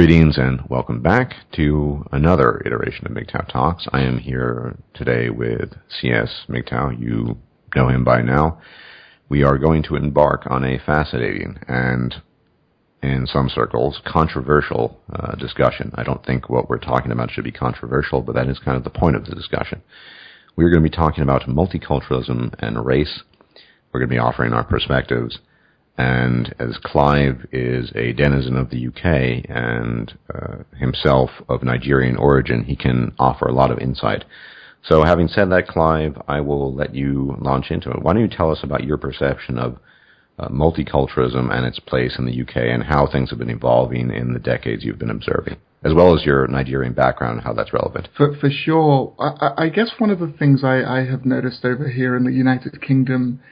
Greetings and welcome back to another iteration of MGTOW Talks. I am here today with CS MGTOW. You know him by now. We are going to embark on a fascinating and, in some circles, controversial discussion. I don't think what we're talking about should be controversial, but that is kind of the point of the discussion. We're going to be talking about multiculturalism and race. We're going to be offering our perspectives. And as Clive is a denizen of the UK and himself of Nigerian origin, he can offer a lot of insight. So having said that, Clive, I will let you launch into it. Why don't you tell us about your perception of multiculturalism and its place in the UK and how things have been evolving in the decades you've been observing, as well as your Nigerian background and how that's relevant. For sure. I guess one of the things I have noticed over here in the United Kingdom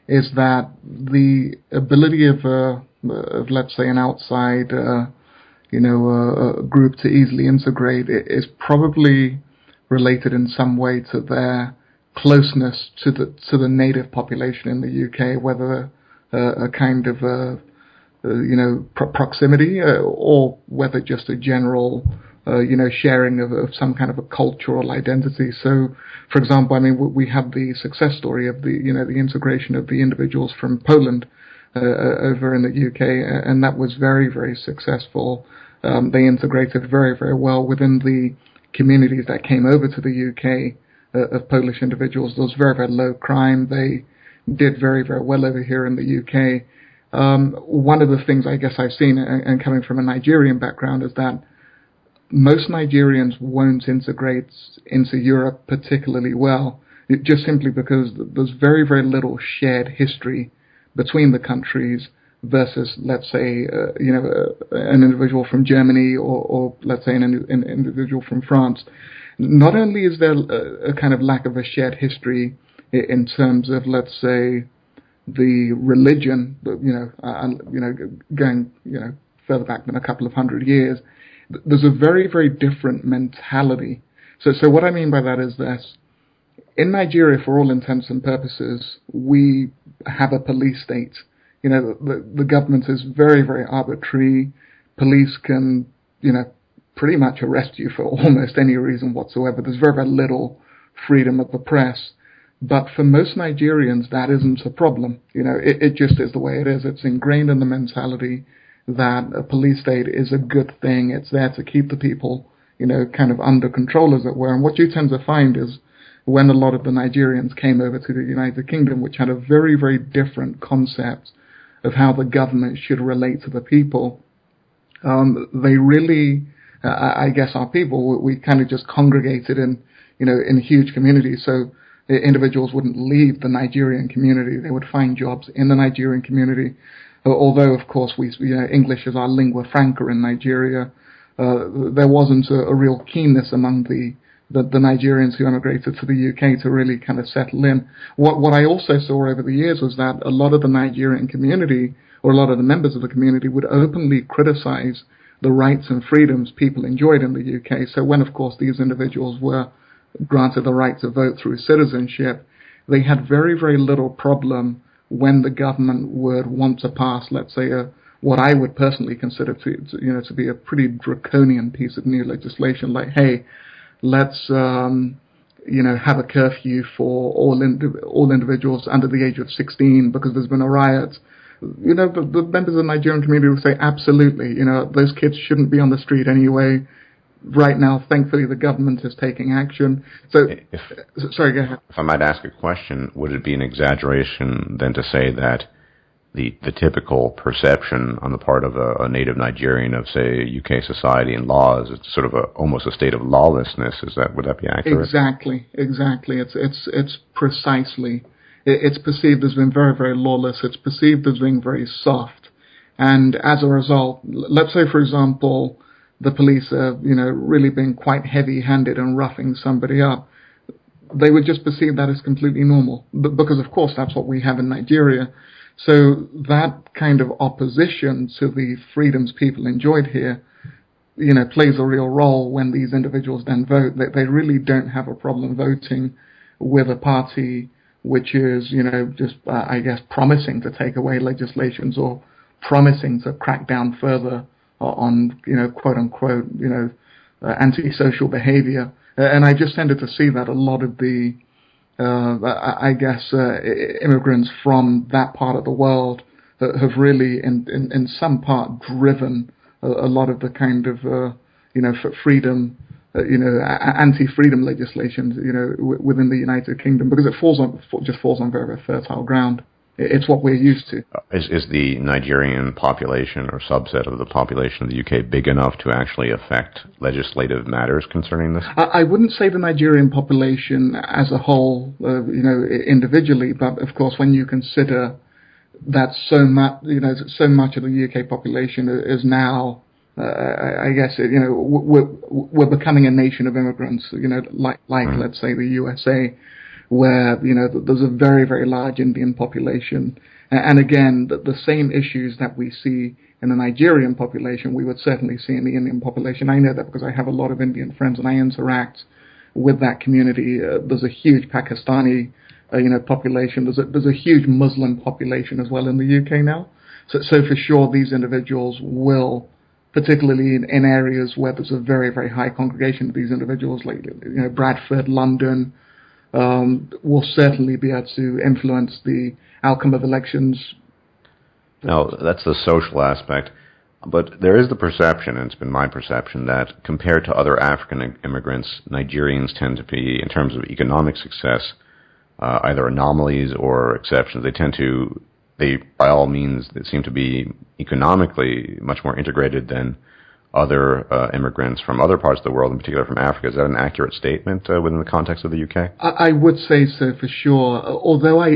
is that the ability of let's say, an outside, group to easily integrate is probably related in some way to their closeness to the native population in the UK, whether a kind of proximity or whether just a general sharing of some kind of a cultural identity. So, for example, I mean, we have the success story of the integration of the individuals from Poland over in the UK, and that was very, very successful. They integrated very, very well within the communities that came over to the UK of Polish individuals. There was very, very low crime. They did very, very well over here in the UK. One of the things I guess I've seen, and coming from a Nigerian background, is that most Nigerians won't integrate into Europe particularly well, just simply because there's very, very little shared history between the countries versus, let's say, an individual from Germany or let's say, an individual from France. Not only is there a kind of lack of a shared history in terms of, let's say, the religion, going, further back than a couple of hundred years, there's a very, very different mentality. So what I mean by that is that in Nigeria, for all intents and purposes, we have a police state. The government is very, very arbitrary. Police can, pretty much arrest you for almost any reason whatsoever. There's very, very little freedom of the press. But for most Nigerians, that isn't a problem. It just is the way it is. It's ingrained in the mentality that a police state is a good thing. It's there to keep the people, kind of under control, as it were. And what you tend to find is when a lot of the Nigerians came over to the United Kingdom, which had a very, very different concept of how the government should relate to the people, they really, I guess our people, we kind of just congregated in huge communities. So individuals wouldn't leave the Nigerian community. They would find jobs in the Nigerian community. Although, of course, English is our lingua franca in Nigeria, there wasn't a real keenness among the Nigerians who immigrated to the UK to really kind of settle in. What I also saw over the years was that a lot of the Nigerian community, or a lot of the members of the community, would openly criticize the rights and freedoms people enjoyed in the UK. So when, of course, these individuals were granted the right to vote through citizenship, they had very, very little problem when the government would want to pass, let's say, what I would personally consider to be a pretty draconian piece of new legislation, like, hey, let's have a curfew for all individuals under the age of 16 because there's been a riot. The members of the Nigerian community would say, absolutely, those kids shouldn't be on the street anyway. Right now, thankfully, the government is taking action. So, sorry, go ahead. If I might ask a question, would it be an exaggeration then to say that the typical perception on the part of a native Nigerian of, say, UK society and laws is sort of almost a state of lawlessness? Would that be accurate? Exactly. It's precisely. It's perceived as being very, very lawless. It's perceived as being very soft, and as a result, let's say, for example, the police are, really being quite heavy-handed and roughing somebody up, they would just perceive that as completely normal. Because, of course, that's what we have in Nigeria. So that kind of opposition to the freedoms people enjoyed here, plays a real role when these individuals then vote. They really don't have a problem voting with a party which is, I guess, promising to take away legislations or promising to crack down further on quote unquote antisocial behavior, and I just tended to see that a lot of the immigrants from that part of the world have really, in some part, driven a lot of the kind of freedom, anti-freedom legislation, within the United Kingdom, because it falls on very, very fertile ground. It's what we're used to. Is the Nigerian population or subset of the population of the UK big enough to actually affect legislative matters concerning this? I wouldn't say the Nigerian population as a whole, individually, but of course, when you consider that so much of the UK population is now, we're becoming a nation of immigrants, like let's say the USA, where there's a very, very large Indian population, and again the same issues that we see in the Nigerian population we would certainly see in the Indian population. I know that because I have a lot of Indian friends and I interact with that community. There's a huge Pakistani population. There's a huge Muslim population as well in the UK now. So for sure these individuals will, particularly in areas where there's a very, very high congregation of these individuals, like Bradford, London, will certainly be able to influence the outcome of elections. Now, that's the social aspect, but there is the perception, and it's been my perception, that compared to other African immigrants, Nigerians tend to be, in terms of economic success, either anomalies or exceptions. They by all means, they seem to be economically much more integrated than other immigrants from other parts of the world, in particular from Africa. Is that an accurate statement within the context of the UK? I would say so for sure, although I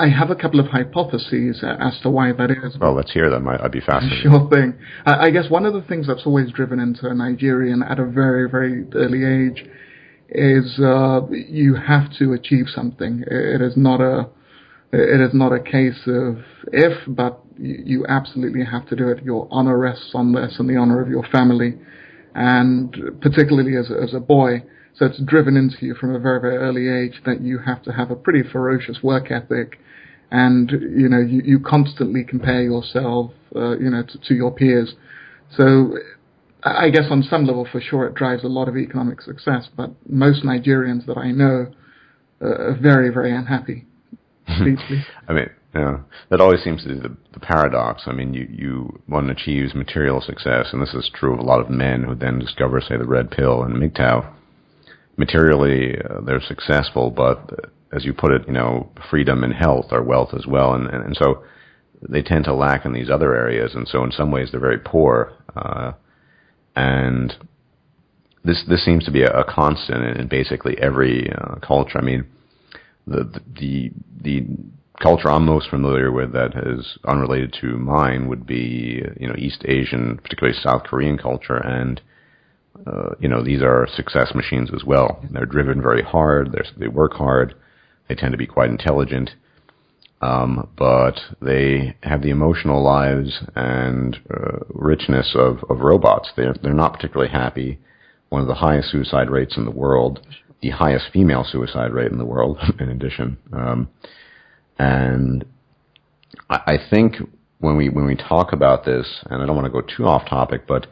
have a couple of hypotheses as to why that is. Well, let's hear them. I'd be fascinated. Sure thing. I guess one of the things that's always driven into a Nigerian at a very, very early age is you have to achieve something. It is not a case of if, but you absolutely have to do it. Your honor rests on this and the honor of your family, and particularly as a boy. So it's driven into you from a very, very early age that you have to have a pretty ferocious work ethic, and you constantly compare yourself to your peers. So I guess on some level for sure it drives a lot of economic success, but most Nigerians that I know are very, very unhappy. I mean, that always seems to be the paradox. I mean, one achieves material success, and this is true of a lot of men who then discover, say, the red pill and MGTOW. Materially, they're successful, but as you put it, freedom and health are wealth as well, and so they tend to lack in these other areas, and so in some ways they're very poor. And this seems to be a constant in basically every culture. I mean, the culture I'm most familiar with that is unrelated to mine would be East Asian, particularly South Korean culture, and these are success machines as well. They're driven very hard. They work hard. They tend to be quite intelligent, but they have the emotional lives and richness of robots. They're not particularly happy. One of the highest suicide rates in the world. The highest female suicide rate in the world, in addition. And I think when we talk about this, and I don't want to go too off topic, but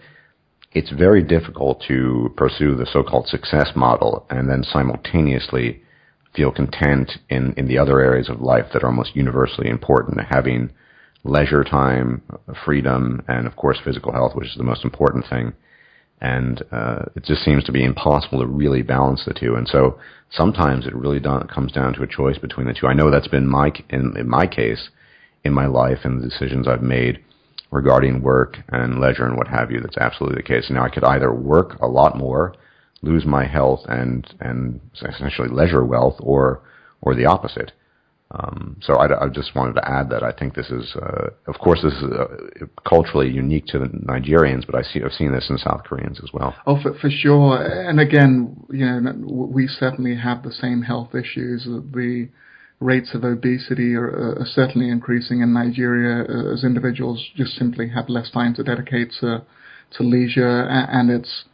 it's very difficult to pursue the so-called success model and then simultaneously feel content in the other areas of life that are most universally important, having leisure time, freedom, and of course physical health, which is the most important thing. And it just seems to be impossible to really balance the two. And so sometimes it really comes down to a choice between the two. I know that's been in my case, in my life and the decisions I've made regarding work and leisure and what have you. That's absolutely the case. Now I could either work a lot more, lose my health and essentially leisure wealth, or the opposite. So I just wanted to add that I think this is, of course, this is culturally unique to the Nigerians, but I've seen this in South Koreans as well. Oh, for sure. And again, we certainly have the same health issues. The rates of obesity are certainly increasing in Nigeria as individuals just simply have less time to dedicate to leisure, and it's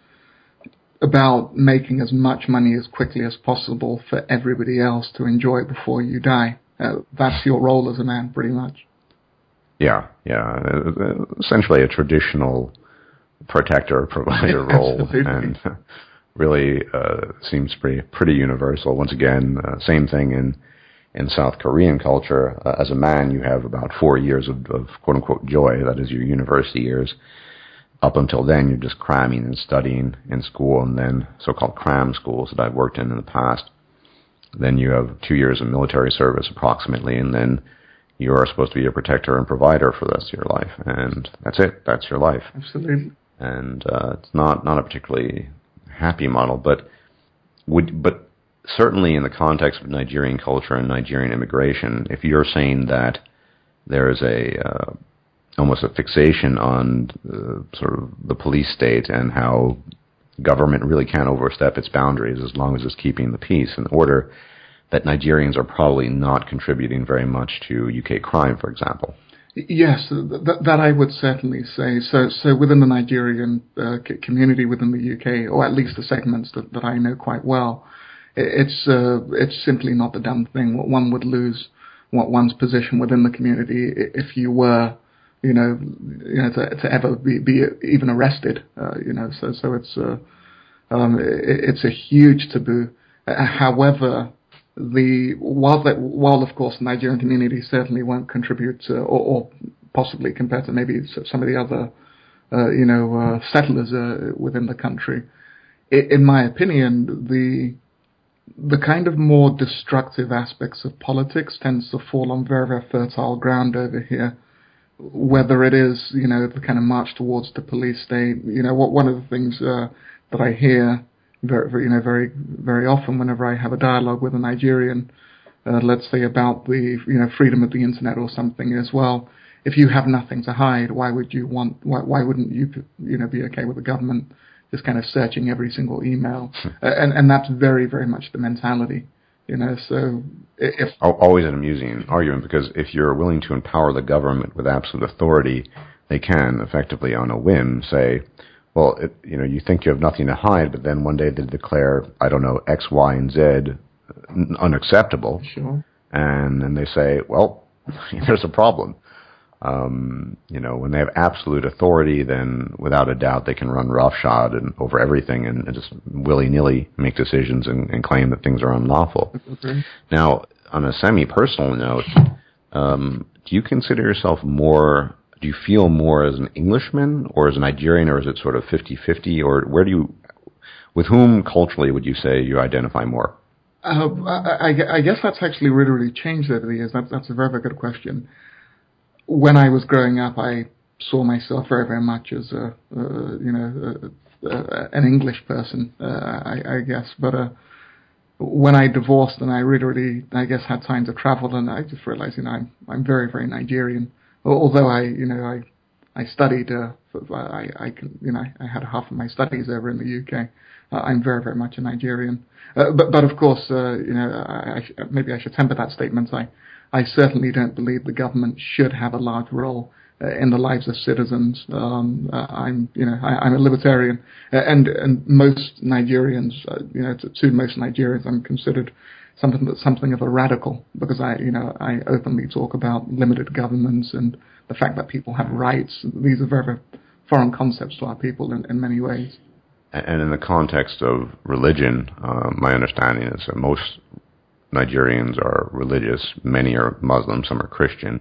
about making as much money as quickly as possible for everybody else to enjoy before you die. That's your role as a man, pretty much. Yeah, yeah. Essentially a traditional protector provider role, and really seems pretty universal. Once again, same thing in South Korean culture. As a man, you have about 4 years of quote unquote joy. That is your university years. Up until then, you're just cramming and studying in school, and then so-called cram schools that I've worked in the past. Then you have 2 years of military service approximately, and then you are supposed to be a protector and provider for the rest of your life, and that's it. That's your life. Absolutely. And it's not a particularly happy model, but certainly in the context of Nigerian culture and Nigerian immigration, if you're saying that there is almost a fixation on sort of the police state and how government really can't overstep its boundaries as long as it's keeping the peace and order, that Nigerians are probably not contributing very much to UK crime, for example. Yes, that I would certainly say. So within the Nigerian community within the UK, or at least the segments that I know quite well, it's simply not the done thing. One would lose one's position within the community if you were, to ever be even arrested. So it's a huge taboo. However, while of course the Nigerian community certainly won't contribute or possibly compared to maybe some of the other settlers within the country, in my opinion, the kind of more destructive aspects of politics tends to fall on very, very fertile ground over here. Whether it is the kind of march towards the police state, one of the things that I hear very, very often whenever I have a dialogue with a Nigerian, let's say about the freedom of the internet or something as well. If you have nothing to hide, why wouldn't you be okay with the government just kind of searching every single email? And that's very, very much the mentality. So if always an amusing argument, because if you're willing to empower the government with absolute authority, they can effectively on a whim say, well, you think you have nothing to hide, but then one day they declare, I don't know, X, Y, and Z unacceptable. Sure. And then they say, well, there's a problem. When they have absolute authority, then without a doubt they can run roughshod over everything and just willy-nilly make decisions and claim that things are unlawful. Okay. Now, on a semi-personal note, do you consider yourself do you feel more as an Englishman or as a Nigerian, or is it sort of 50-50, or with whom culturally would you say you identify more? I guess that's actually really changed over the years. That's a very, very good question. When I was growing up, I saw myself very, very much as an English person, I guess. But when I divorced and I really, I guess, had time to travel, and I just realized, I'm very, very Nigerian. Although I studied, I had half of my studies over in the UK. I'm very, very much a Nigerian. But of course, maybe I should temper that statement. I certainly don't believe the government should have a large role in the lives of citizens. I'm a libertarian, and most Nigerians, to most Nigerians, I'm considered something of a radical, because I openly talk about limited governments and the fact that people have rights. These are very, very foreign concepts to our people in many ways. And in the context of religion, my understanding is that most Nigerians are religious. Many are Muslim, some are Christian,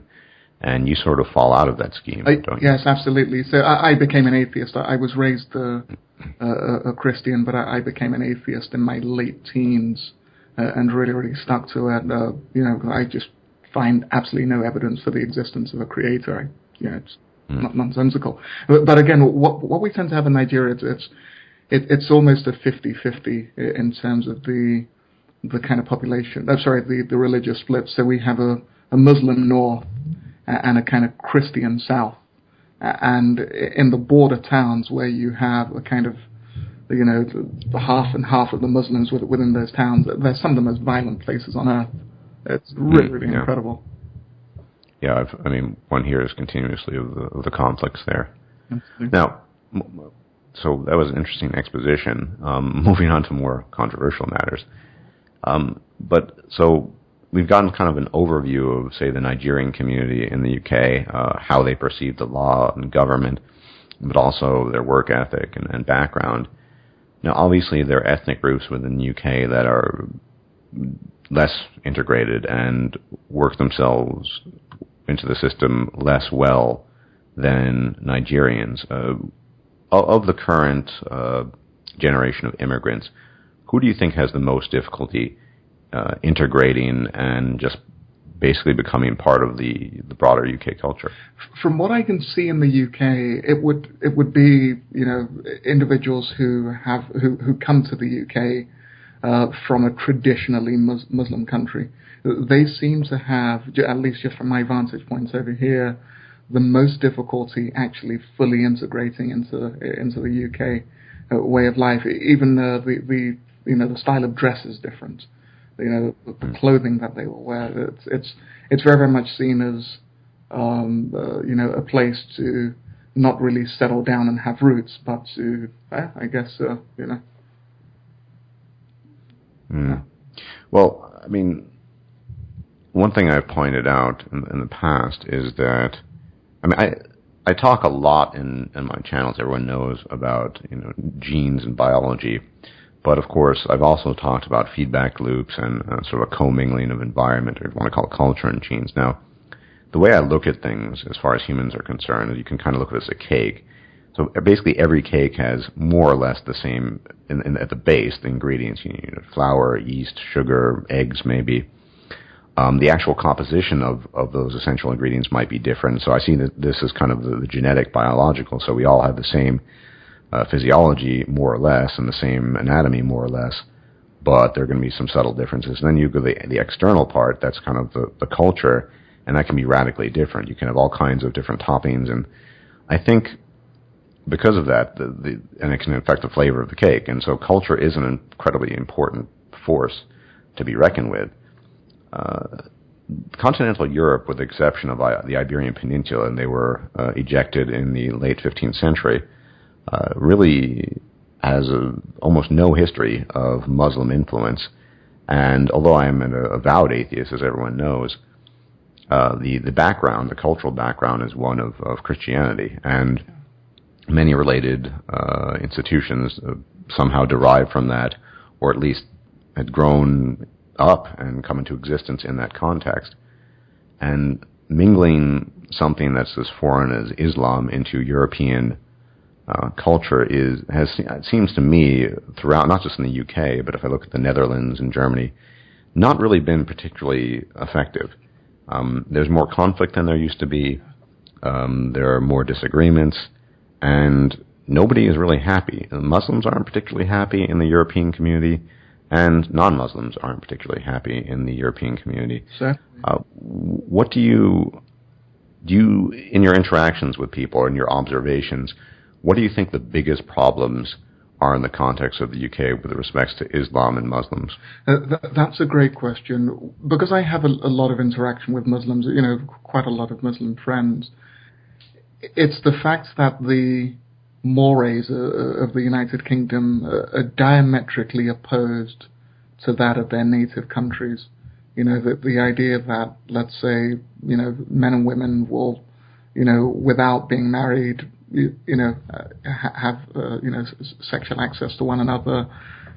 and you sort of fall out of that scheme, don't you? Yes, absolutely. So I became an atheist. I was raised a Christian, but I became an atheist in my late teens. And really, really stuck to it. I just find absolutely no evidence for the existence of a creator. It's not nonsensical. But again, what we tend to have in Nigeria, it's almost a 50-50 in terms of the kind of population. The religious split. So we have a Muslim north and a kind of Christian south. And in the border towns where you have a kind of the half and half of the Muslims within those towns, they're some of the most violent places on earth. It's really incredible. Yeah, one hears continuously of the conflicts there. Absolutely. Now, so that was an interesting exposition. Moving on to more controversial matters. But so we've gotten kind of an overview of, say, the Nigerian community in the UK, how they perceive the law and government, but also their work ethic and background. Now, obviously, there are ethnic groups within the UK that are less integrated and work themselves into the system less well than Nigerians. Of the current generation of immigrants, who do you think has the most difficulty integrating and just basically becoming part of the broader UK culture? From what I can see in the UK, it would be, you know, individuals who come to the UK from a traditionally Muslim country. They seem to have, at least just from my vantage points over here, the most difficulty actually fully integrating into the UK way of life. Even the style of dress is different. You know, the clothing that they will wear. It's very much seen as a place to not really settle down and have roots, but to I guess Well, I mean, one thing I've pointed out in the past is that, I mean, I talk a lot in my channels. Everyone knows about, you know, genes and biology. But of course, I've also talked about feedback loops and sort of a commingling of environment, or if you want to call it culture and genes. Now, the way I look at things as far as humans are concerned is you can kind of look at it as a cake. So basically every cake has more or less the same, at the base, the ingredients. You need flour, yeast, sugar, eggs maybe. The actual composition of those essential ingredients might be different. So I see that this is kind of the genetic, biological. So we all have the same physiology, more or less, and the same anatomy, more or less, but there are going to be some subtle differences. And then you go to the external part, that's kind of the culture, and that can be radically different. You can have all kinds of different toppings, and I think because of that, and it can affect the flavor of the cake, and so culture is an incredibly important force to be reckoned with. Continental Europe, with the exception of the Iberian Peninsula, and they were ejected in the late 15th century, really has almost no history of Muslim influence. And although I am an avowed atheist, as everyone knows, the background, the cultural background, is one of Christianity, and many related institutions somehow derived from that, or at least had grown up and come into existence in that context. And mingling something that's as foreign as Islam into European culture it seems to me throughout, not just in the UK, but if I look at the Netherlands and Germany, not really been particularly effective. There's more conflict than there used to be. There are more disagreements, and nobody is really happy. Muslims aren't particularly happy in the European community, and non-Muslims aren't particularly happy in the European community. Sure. What do you, in your interactions with people or in your observations, what do you think the biggest problems are in the context of the UK with respect to Islam and Muslims? That's a great question. Because I have a lot of interaction with Muslims, you know, quite a lot of Muslim friends, it's the fact that the mores of the United Kingdom are diametrically opposed to that of their native countries. You know, the idea that, let's say, you know, men and women will, you know, without being married, have sexual access to one another.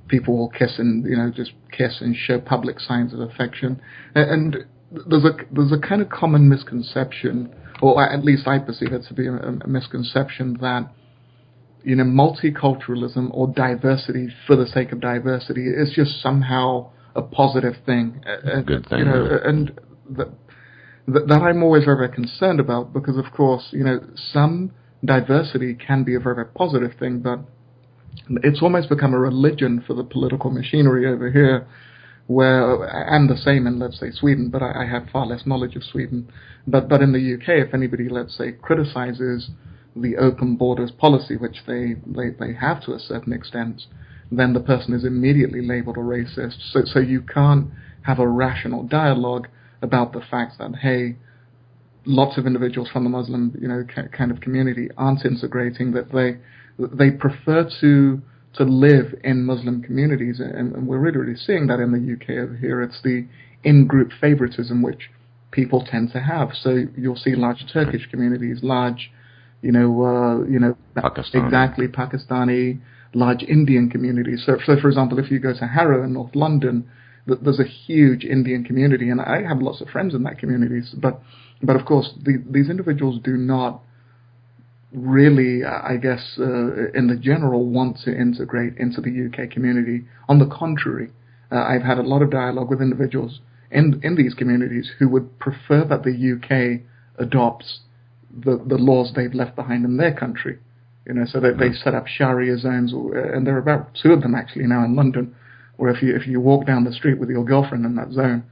People will kiss and, you know, just kiss and show public signs of affection. And there's a kind of common misconception, or at least I perceive it to be a misconception, that, you know, multiculturalism or diversity for the sake of diversity is just somehow a positive thing. Good thing. You know, and that I'm always very, very concerned about, because, of course, you know, some diversity can be a very, very positive thing, but it's almost become a religion for the political machinery over here, and the same in, let's say, Sweden, but I have far less knowledge of Sweden. But in the UK, if anybody, let's say, criticizes the open borders policy, which they have to a certain extent, then the person is immediately labeled a racist. So you can't have a rational dialogue about the fact that, hey, lots of individuals from the Muslim, you know, kind of community aren't integrating, that they prefer to to live in Muslim communities, and we're really, really seeing that in the UK over here. It's the in-group favoritism which people tend to have. So you'll see large Turkish communities, large, Pakistan. exactly, Pakistani, large Indian communities. So for example, if you go to Harrow in North London, there's a huge Indian community, and I have lots of friends in that community. But of course, these individuals do not really, I guess, in the general, want to integrate into the UK community. On the contrary, I've had a lot of dialogue with individuals in these communities who would prefer that the UK adopts the laws they've left behind in their country. So that they set up Sharia zones, and there are about 2 of them actually now in London, where if you walk down the street with your girlfriend in that zone,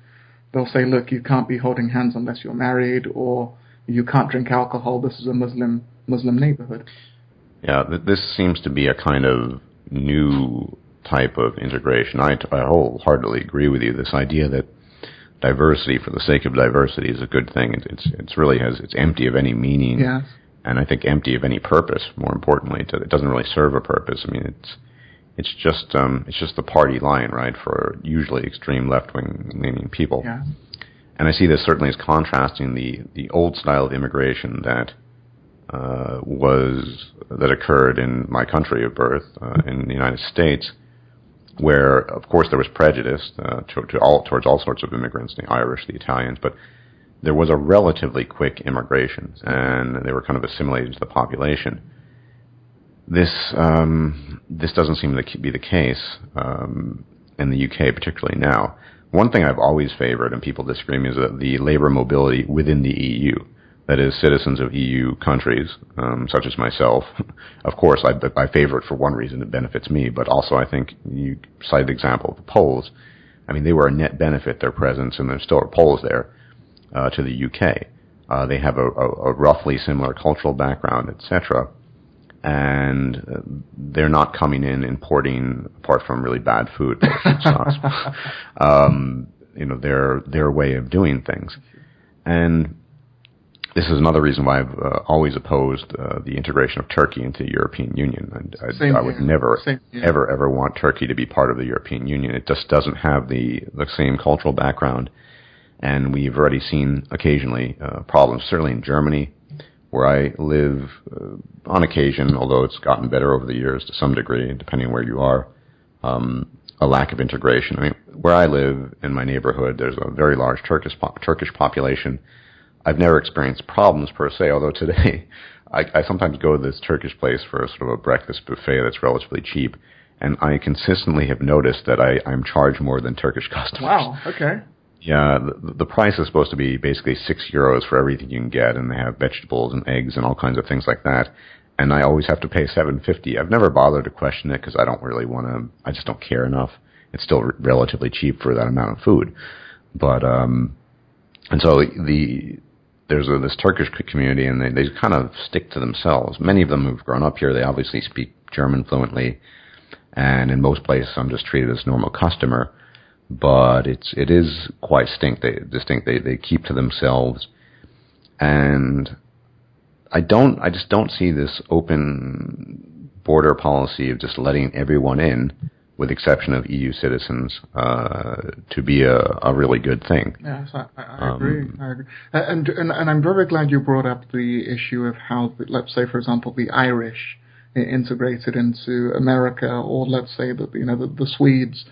they'll say, look, you can't be holding hands unless you're married, or you can't drink alcohol. This is a Muslim neighborhood. Yeah, this seems to be a kind of new type of integration. I wholeheartedly agree with you. This idea that diversity for the sake of diversity is a good thing. It's empty of any meaning. Yes. And I think empty of any purpose. More importantly, it doesn't really serve a purpose. I mean, it's just the party line, right, for usually extreme left-wing leaning people. Yeah. And I see this certainly as contrasting the old style of immigration that occurred in my country of birth, in the United States, where of course there was prejudice towards all sorts of immigrants, the Irish, the Italians, but there was a relatively quick immigration, and they were kind of assimilated to the population. This doesn't seem to be the case in the UK, particularly now. One thing I've always favored, and people disagree with me, is the labor mobility within the EU. That is, citizens of EU countries, such as myself. Of course, I favor it for one reason: it benefits me. But also, I think you cited the example of the Poles. I mean, they were a net benefit, their presence, and there still are Poles there, to the UK. They have a roughly similar cultural background, etc. And they're not coming in importing, apart from really bad food, their way of doing things. And this is another reason why I've always opposed the integration of Turkey into the European Union. I would never, ever want Turkey to be part of the European Union. It just doesn't have the same cultural background. And we've already seen occasionally problems, certainly in Germany, where I live, on occasion, although it's gotten better over the years to some degree, depending on where you are, a lack of integration. I mean, where I live in my neighborhood, there's a very large Turkish population. I've never experienced problems per se, although today I sometimes go to this Turkish place for a sort of a breakfast buffet that's relatively cheap, and I consistently have noticed that I'm charged more than Turkish customers. Wow, okay. Yeah, the price is supposed to be basically €6 for everything you can get, and they have vegetables and eggs and all kinds of things like that. And I always have to pay $7.50. I've never bothered to question it because I don't really want to. I just don't care enough. It's still relatively cheap for that amount of food. But and so there's this Turkish community, and they kind of stick to themselves. Many of them who've grown up here, they obviously speak German fluently, and in most places I'm just treated as a normal customer. But it is quite distinct. They keep to themselves, and I just don't see this open border policy of just letting everyone in, with the exception of EU citizens, to be a really good thing. Yes, I agree. I agree. And I'm very glad you brought up the issue of how, let's say, for example, the Irish integrated into America, or let's say that the Swedes.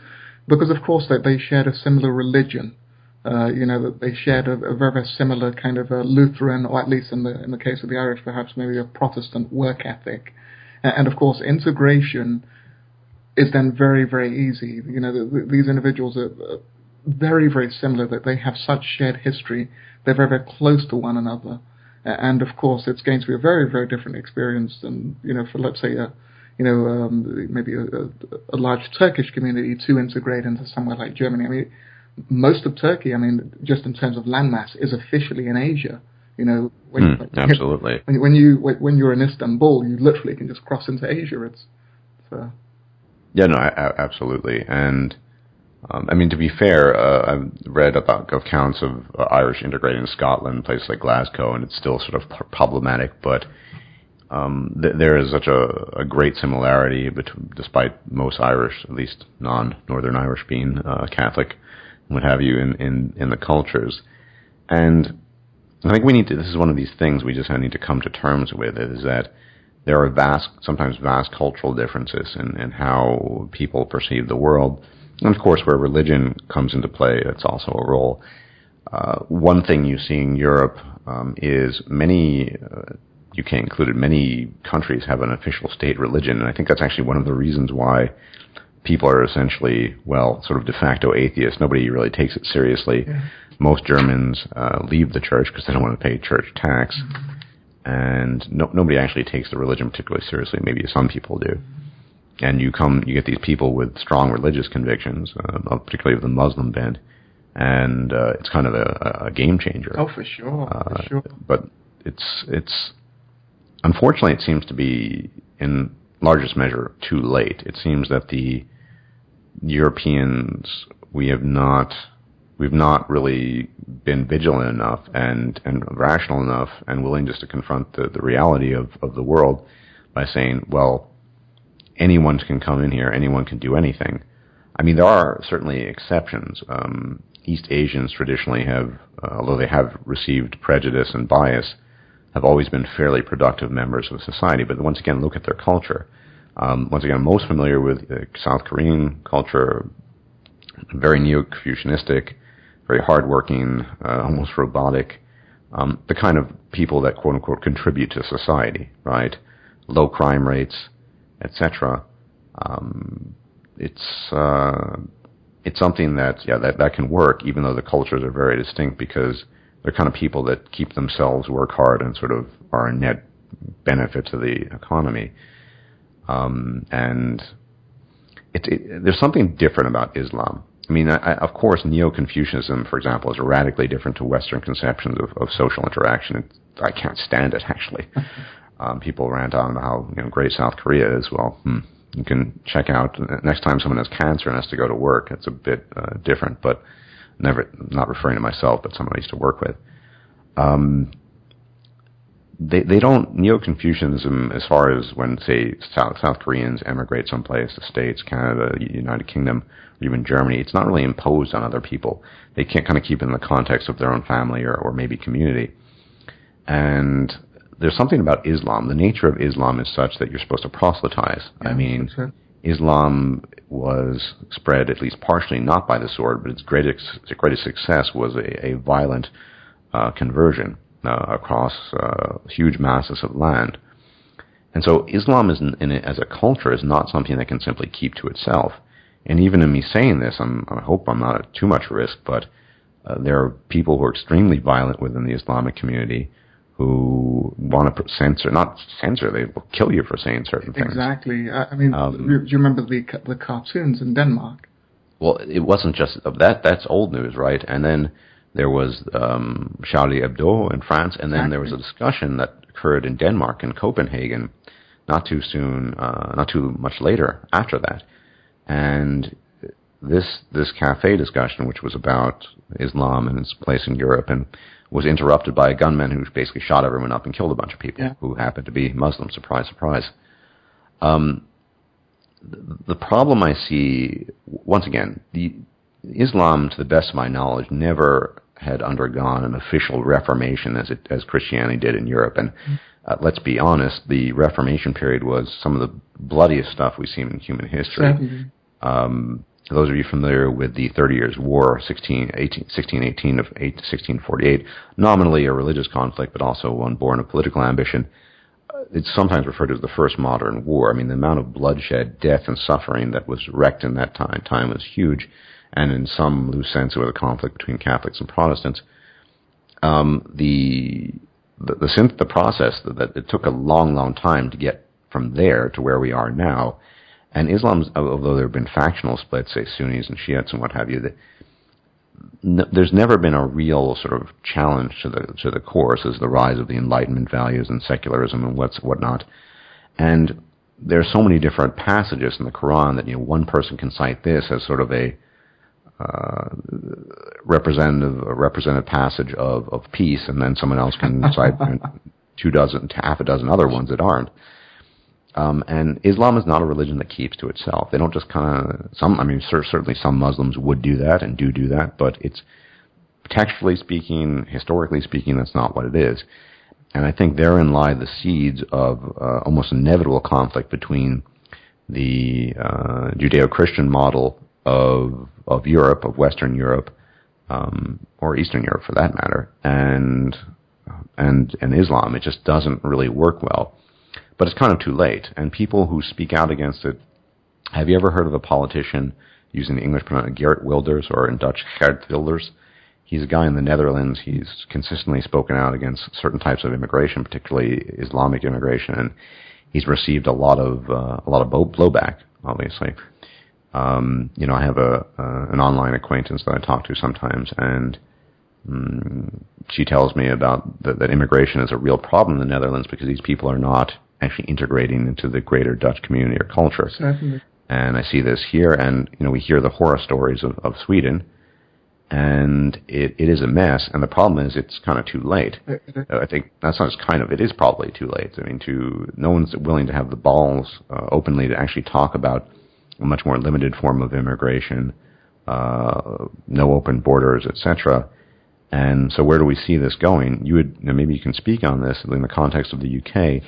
Because, of course, they shared a similar religion, that they shared a very similar kind of a Lutheran, or at least in the case of the Irish, perhaps maybe a Protestant work ethic. And, of course, integration is then very, very easy. These individuals are very, very similar, that they have such shared history. They're very, very close to one another. And, of course, it's going to be a very, very different experience than, for, let's say, maybe a large Turkish community to integrate into somewhere like Germany. I mean, most of Turkey, just in terms of landmass, is officially in Asia. Absolutely. When you're in Istanbul, you literally can just cross into Asia. Yeah, no, absolutely. And to be fair, I've read about accounts of Irish integrating in Scotland, places like Glasgow, and it's still sort of problematic. But there is such a great similarity despite most Irish, at least non-Northern Irish, being Catholic, and what have you, in the cultures. And I think this is one of these things we just need to come to terms with, is that there are sometimes vast cultural differences in how people perceive the world. And of course, where religion comes into play, that's also a role. One thing you see in Europe is many, UK included, many countries have an official state religion, and I think that's actually one of the reasons why people are essentially, sort of de facto atheists. Nobody really takes it seriously. Yeah. Most Germans leave the church because they don't want to pay church tax, and nobody actually takes the religion particularly seriously. Maybe some people do. And you get these people with strong religious convictions, particularly of the Muslim bent, and it's kind of a game changer. Oh, for sure, for sure. But it's unfortunately, it seems to be in largest measure too late. It seems that the Europeans, we've not really been vigilant enough and rational enough and willing just to confront the reality of the world by saying, well, anyone can come in here, anyone can do anything. I mean, there are certainly exceptions. East Asians traditionally have, although they have received prejudice and bias, have always been fairly productive members of society. But once again, look at their culture. Once again, I'm most familiar with South Korean culture, very neo-Confucianistic, very hardworking, almost robotic, the kind of people that, quote-unquote, contribute to society, right? Low crime rates, etc. It's something that can work, even though the cultures are very distinct, because they're kind of people that keep themselves, work hard, and sort of are a net benefit to the economy. And there's something different about Islam. I mean, of course, Neo-Confucianism, for example, is radically different to Western conceptions of social interaction. I can't stand it, actually. People rant on about how great South Korea is. Well, you can check out next time someone has cancer and has to go to work. It's a bit different, but not referring to myself, but someone I used to work with. They don't, Neo-Confucianism, as far as when, say, South Koreans emigrate someplace, the States, Canada, United Kingdom, or even Germany, it's not really imposed on other people. They can't kind of keep it in the context of their own family or maybe community. And there's something about Islam. The nature of Islam is such that you're supposed to proselytize. Yeah, I mean, Islam was spread, at least partially, not by the sword, but its greatest success was a violent conversion across huge masses of land. And so Islam as a culture is not something that can simply keep to itself. And even in me saying this, I hope I'm not at too much risk, but there are people who are extremely violent within the Islamic community who want to they will kill you for saying certain things. Exactly. I mean, do you remember the cartoons in Denmark? Well, it wasn't just that. That's old news, right? And then there was Charlie Hebdo in France, and then there was a discussion that occurred in Denmark, in Copenhagen, not too much later after that. And this cafe discussion, which was about Islam and its place in Europe, and was interrupted by a gunman who basically shot everyone up and killed a bunch of people who happened to be Muslim. Surprise, surprise. The problem I see, once again, Islam, to the best of my knowledge, never had undergone an official reformation as Christianity did in Europe. And let's be honest, the Reformation period was some of the bloodiest stuff we've seen in human history. Those of you familiar with the 30 Years' War, 1618 of 1648, nominally a religious conflict, but also one born of political ambition. It's sometimes referred to as the first modern war. I mean, the amount of bloodshed, death, and suffering that was wreaked in that time was huge, and in some loose sense it was a conflict between Catholics and Protestants. The process that it took a long time to get from there to where we are now. And Islam, although there have been factional splits, say Sunnis and Shiites and what have you, there's never been a real sort of challenge to the course as the rise of the Enlightenment values and secularism and whatnot. And there are so many different passages in the Quran that one person can cite this as sort of a representative passage of peace, and then someone else can cite half a dozen other ones that aren't. And Islam is not a religion that keeps to itself. They don't just certainly some Muslims would do that and do that, but it's textually speaking, historically speaking, that's not what it is. And I think therein lie the seeds of almost inevitable conflict between the Judeo-Christian model of Europe, of Western Europe, or Eastern Europe for that matter, and Islam. It just doesn't really work well. But it's kind of too late. And people who speak out against it, have you ever heard of a politician using the English pronoun Geert Wilders, or in Dutch Geert Wilders? He's a guy in the Netherlands. He's consistently spoken out against certain types of immigration, particularly Islamic immigration, and he's received a lot of blowback, obviously. I have an online acquaintance that I talk to sometimes, and she tells me about that immigration is a real problem in the Netherlands because these people are not actually integrating into the greater Dutch community or culture. Certainly. And I see this here, and we hear the horror stories of Sweden, and it is a mess. And the problem is it's kind of too late. I think that's not just kind of, it is probably too late. I mean, no one's willing to have the balls openly to actually talk about a much more limited form of immigration, no open borders, etc. And so where do we see this going? Maybe you can speak on this in the context of the UK,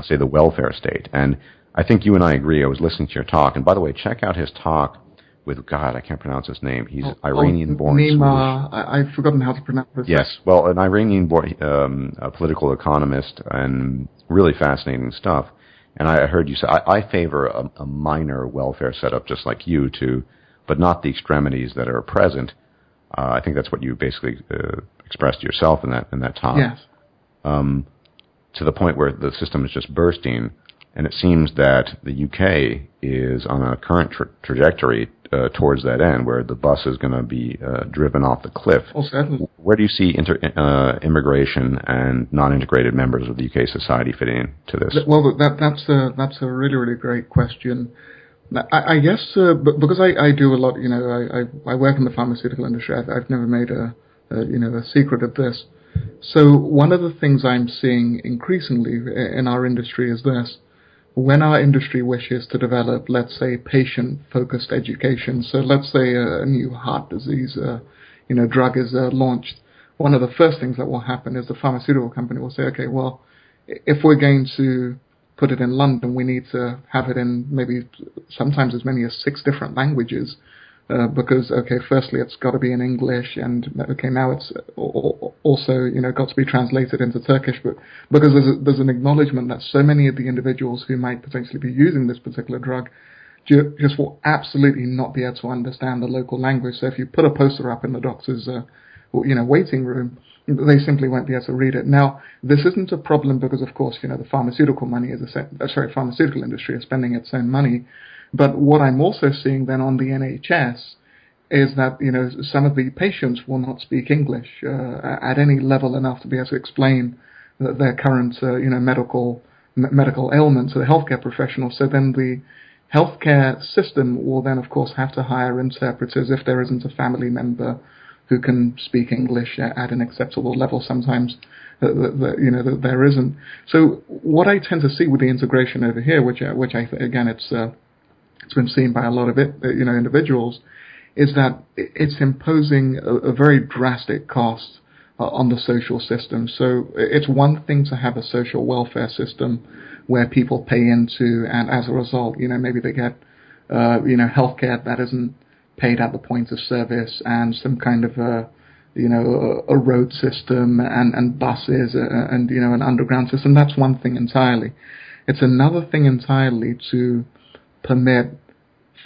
say the welfare state. And I think you and I agree. I was listening to your talk. And by the way, check out his talk with, God, I can't pronounce his name. He's Iranian-born Nima, I've forgotten how to pronounce his name. Yes, well, an Iranian-born political economist, and really fascinating stuff. And I heard you say, I favor a minor welfare setup just like you but not the extremities that are present. I think that's what you basically expressed yourself in that talk. Yes. To the point where the system is just bursting, and it seems that the UK is on a current trajectory towards that end, where the bus is going to be driven off the cliff. Oh, certainly. Where do you see immigration and non-integrated members of the UK society fitting into this? Well, that's a really, really great question. I guess because I do a lot, I work in the pharmaceutical industry. I've never made a secret of this. So one of the things I'm seeing increasingly in our industry is this: when our industry wishes to develop, let's say, patient-focused education. So let's say a new heart disease, drug is launched. One of the first things that will happen is the pharmaceutical company will say, okay, well, if we're going to put it in London, we need to have it in maybe sometimes as many as 6 different languages, because, okay, firstly, it's got to be in English, and, okay, now it's also, got to be translated into Turkish, but because there's an acknowledgement that so many of the individuals who might potentially be using this particular drug just will absolutely not be able to understand the local language. So if you put a poster up in the doctor's waiting room, they simply won't be able to read it. Now, this isn't a problem because, of course, the pharmaceutical industry is spending its own money. But what I'm also seeing then on the NHS is that, some of the patients will not speak English at any level enough to be able to explain their current, medical ailments to the healthcare professionals. So then the healthcare system will then, of course, have to hire interpreters if there isn't a family member who can speak English at an acceptable level. Sometimes there isn't. So what I tend to see with the integration over here, which again it's been seen by a lot of individuals, is that it's imposing a very drastic cost on the social system. So it's one thing to have a social welfare system where people pay into, and as a result, maybe they get healthcare that isn't paid at the point of service, and some kind of a road system and buses and an underground system. That's one thing entirely. It's another thing entirely to permit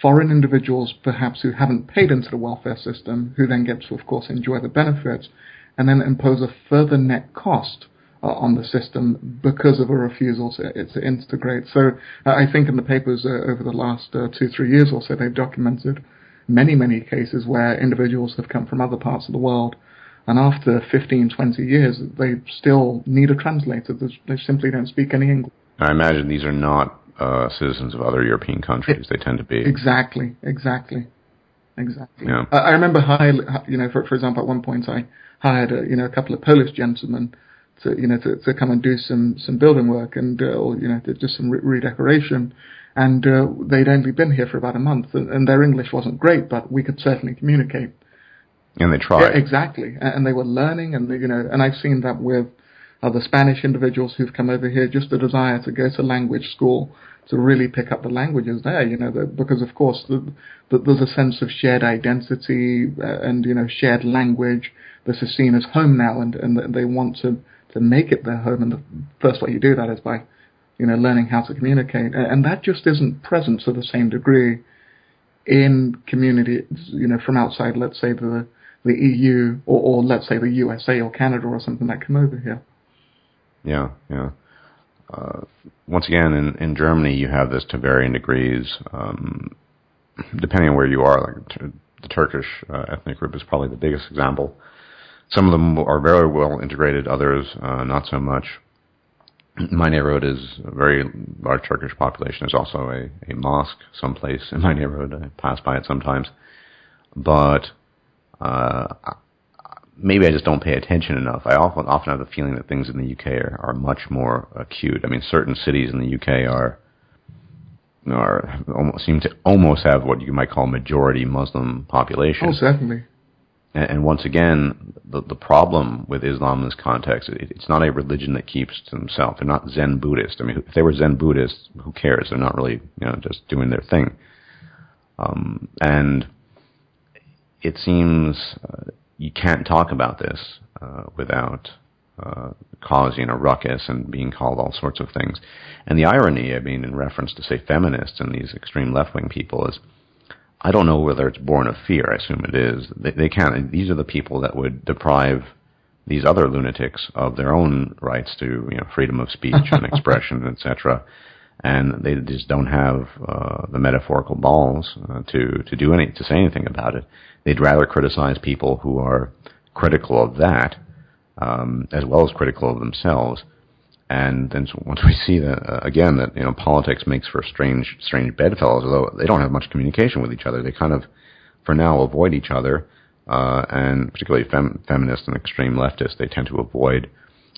foreign individuals, perhaps who haven't paid into the welfare system, who then get to, of course, enjoy the benefits, and then impose a further net cost on the system because of a refusal to integrate. So I think in the papers over the last 2-3 years or so, they've documented many cases where individuals have come from other parts of the world, and after 15-20 years, they still need a translator. They simply don't speak any English. I imagine these are not citizens of other European countries. They tend to be. Exactly. Yeah. I remember, for example, at one point I hired a couple of Polish gentlemen to come and do some building work and or just some redecoration, and they'd only been here for about a month, and their English wasn't great, but we could certainly communicate. And they tried. Yeah, exactly, and they were learning, and and I've seen that with other Spanish individuals who've come over here, just the desire to go to language school to really pick up the languages there, because of course there's a sense of shared identity and shared language. This is seen as home now, and they want to make it their home, and the first way you do that is by learning how to communicate, and that just isn't present to the same degree in communities from outside, let's say the EU or let's say the USA or Canada or something that come over here. Yeah. Once again, in Germany, you have this to varying degrees, depending on where you are. Like the Turkish ethnic group is probably the biggest example. Some of them are very well integrated, others not so much. My neighborhood is a very large Turkish population. There's also a mosque someplace in my neighborhood. I pass by it sometimes. But maybe I just don't pay attention enough. I often have the feeling that things in the UK are much more acute. I mean, certain cities in the UK seem to almost have what you might call majority Muslim population. Oh, certainly. And once again, the problem with Islam in this context, it's not a religion that keeps to themselves. They're not Zen Buddhists. I mean, if they were Zen Buddhists, who cares? They're not really, just doing their thing. And it seems you can't talk about this without causing a ruckus and being called all sorts of things. And the irony, I mean, in reference to, say, feminists and these extreme left-wing people is, I don't know whether it's born of fear. I assume it is. They can't. These are the people that would deprive these other lunatics of their own rights to, freedom of speech and expression, etc. And they just don't have the metaphorical balls to say anything about it. They'd rather criticize people who are critical of that, as well as critical of themselves. And then once we see that again, that politics makes for strange bedfellows, although they don't have much communication with each other. They kind of, for now, avoid each other, and particularly feminists and extreme leftists, they tend to avoid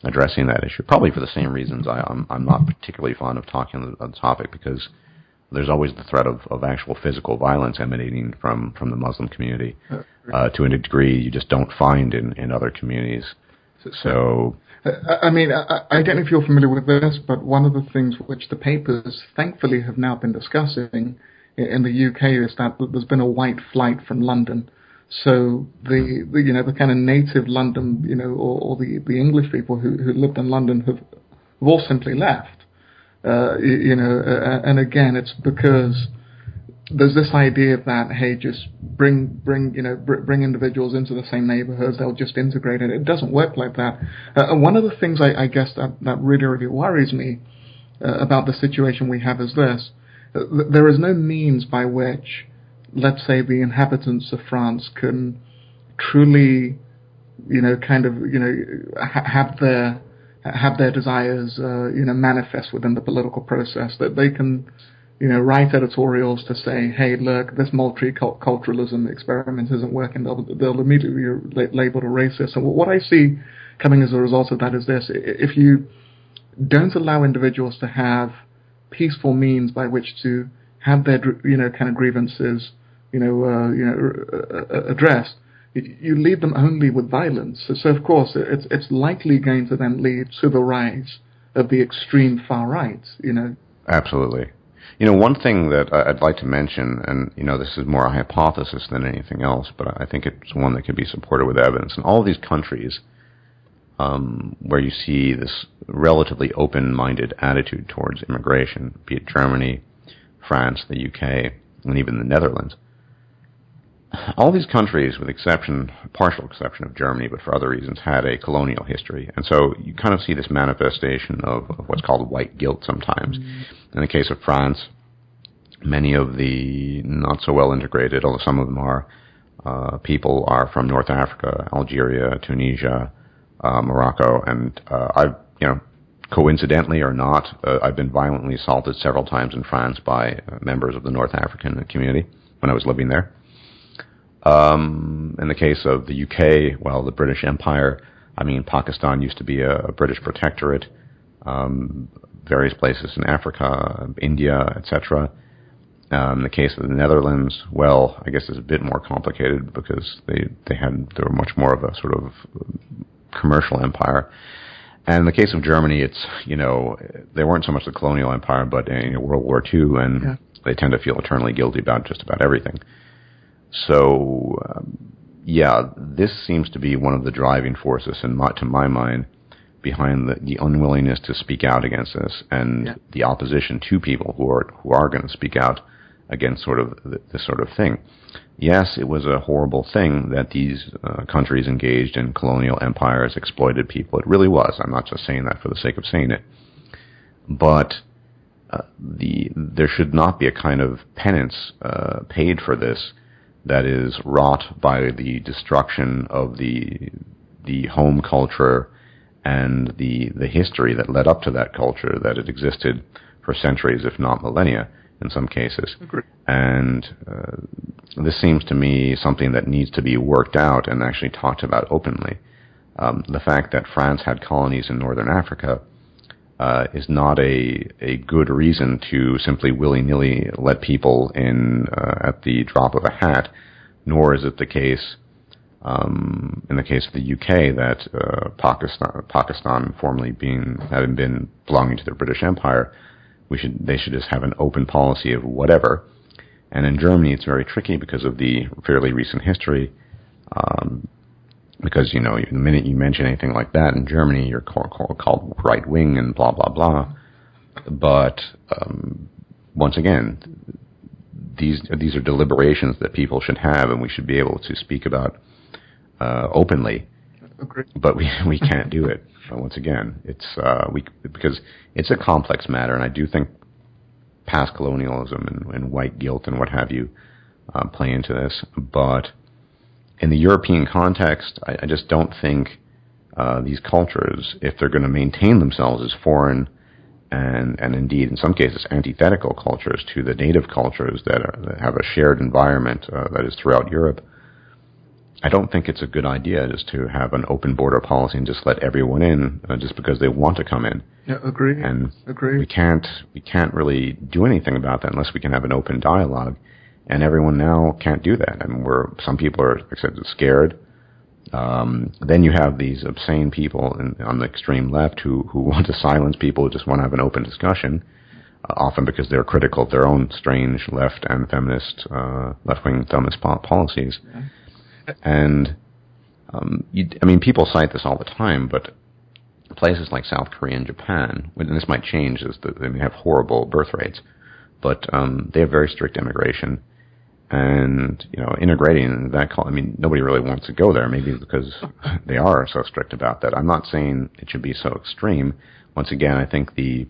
addressing that issue, probably for the same reasons I'm not particularly fond of talking on the topic, because there's always the threat of actual physical violence emanating from the Muslim community to a degree you just don't find in other communities. So, I mean, I don't know if you're familiar with this, but one of the things which the papers thankfully have now been discussing in the UK is that there's been a white flight from London. So the kind of native London, or the English people who lived in London have all simply left. And again, it's because there's this idea that, hey, just bring individuals into the same neighborhoods, they'll just integrate it. It doesn't work like that. And one of the things I guess that really, really worries me about the situation we have is this. There is no means by which, let's say, the inhabitants of France can truly, have their desires, manifest within the political process, that they can, write editorials to say, hey, look, this multiculturalism experiment isn't working. They'll immediately be labeled a racist. And what I see coming as a result of that is this: if you don't allow individuals to have peaceful means by which to have their, kind of grievances, addressed, you leave them only with violence. So of course, it's likely going to then lead to the rise of the extreme far right. Absolutely. One thing that I'd like to mention, and this is more a hypothesis than anything else, but I think it's one that could be supported with evidence. In all of these countries where you see this relatively open-minded attitude towards immigration, be it Germany, France, the UK, and even the Netherlands, all these countries, with partial exception of Germany, but for other reasons, had a colonial history. And so you kind of see this manifestation of what's called white guilt sometimes. In the case of France, many of the not so well integrated, although some of them are, people are from North Africa, Algeria, Tunisia, Morocco, and I've, coincidentally or not, I've been violently assaulted several times in France by members of the North African community when I was living there. In the case of the UK, the British Empire, I mean, Pakistan used to be a British protectorate, various places in Africa, India, etc. In the case of the Netherlands, well, I guess it's a bit more complicated because they were much more of a sort of commercial empire. And in the case of Germany, it's, they weren't so much the colonial empire, but in World War II, and they tend to feel eternally guilty about just about everything. So, this seems to be one of the driving forces, to my mind, behind the unwillingness to speak out against this, and the opposition to people who are going to speak out against sort of this sort of thing. Yes, it was a horrible thing that these countries engaged in colonial empires, exploited people. It really was. I'm not just saying that for the sake of saying it. But there should not be a kind of penance paid for this that is wrought by the destruction of the home culture and the history that led up to that culture, that it existed for centuries, if not millennia, in some cases. Agreed. And this seems to me something that needs to be worked out and actually talked about openly. The fact that France had colonies in northern Africa is not a good reason to simply willy-nilly let people in at the drop of a hat, nor is it the case in the case of the UK that Pakistan formerly having been belonging to the British Empire, they should just have an open policy of whatever. And in Germany, it's very tricky because of the fairly recent history. Because the minute you mention anything like that in Germany, you're called right wing and blah blah blah. But once again, these are deliberations that people should have, and we should be able to speak about openly. Agreed. But we can't do it. Once again, it's because it's a complex matter, and I do think past colonialism and white guilt and what have you play into this. But in the European context, I just don't think these cultures, if they're going to maintain themselves as foreign and indeed in some cases antithetical cultures to the native cultures that have a shared environment that is throughout Europe, I don't think it's a good idea just to have an open border policy and just let everyone in just because they want to come in. Yeah, agree. And agree. we can't really do anything about that unless we can have an open dialogue. And everyone now can't do that. I mean, some people are scared. Then you have these obscene people on the extreme left who want to silence people who just want to have an open discussion, often because they're critical of their own strange left and feminist, left-wing feminist policies. Yeah. And, people cite this all the time, but places like South Korea and Japan, and this might change, they have horrible birth rates, but they have very strict immigration. And, integrating that, nobody really wants to go there, maybe because they are so strict about that. I'm not saying it should be so extreme. Once again, I think the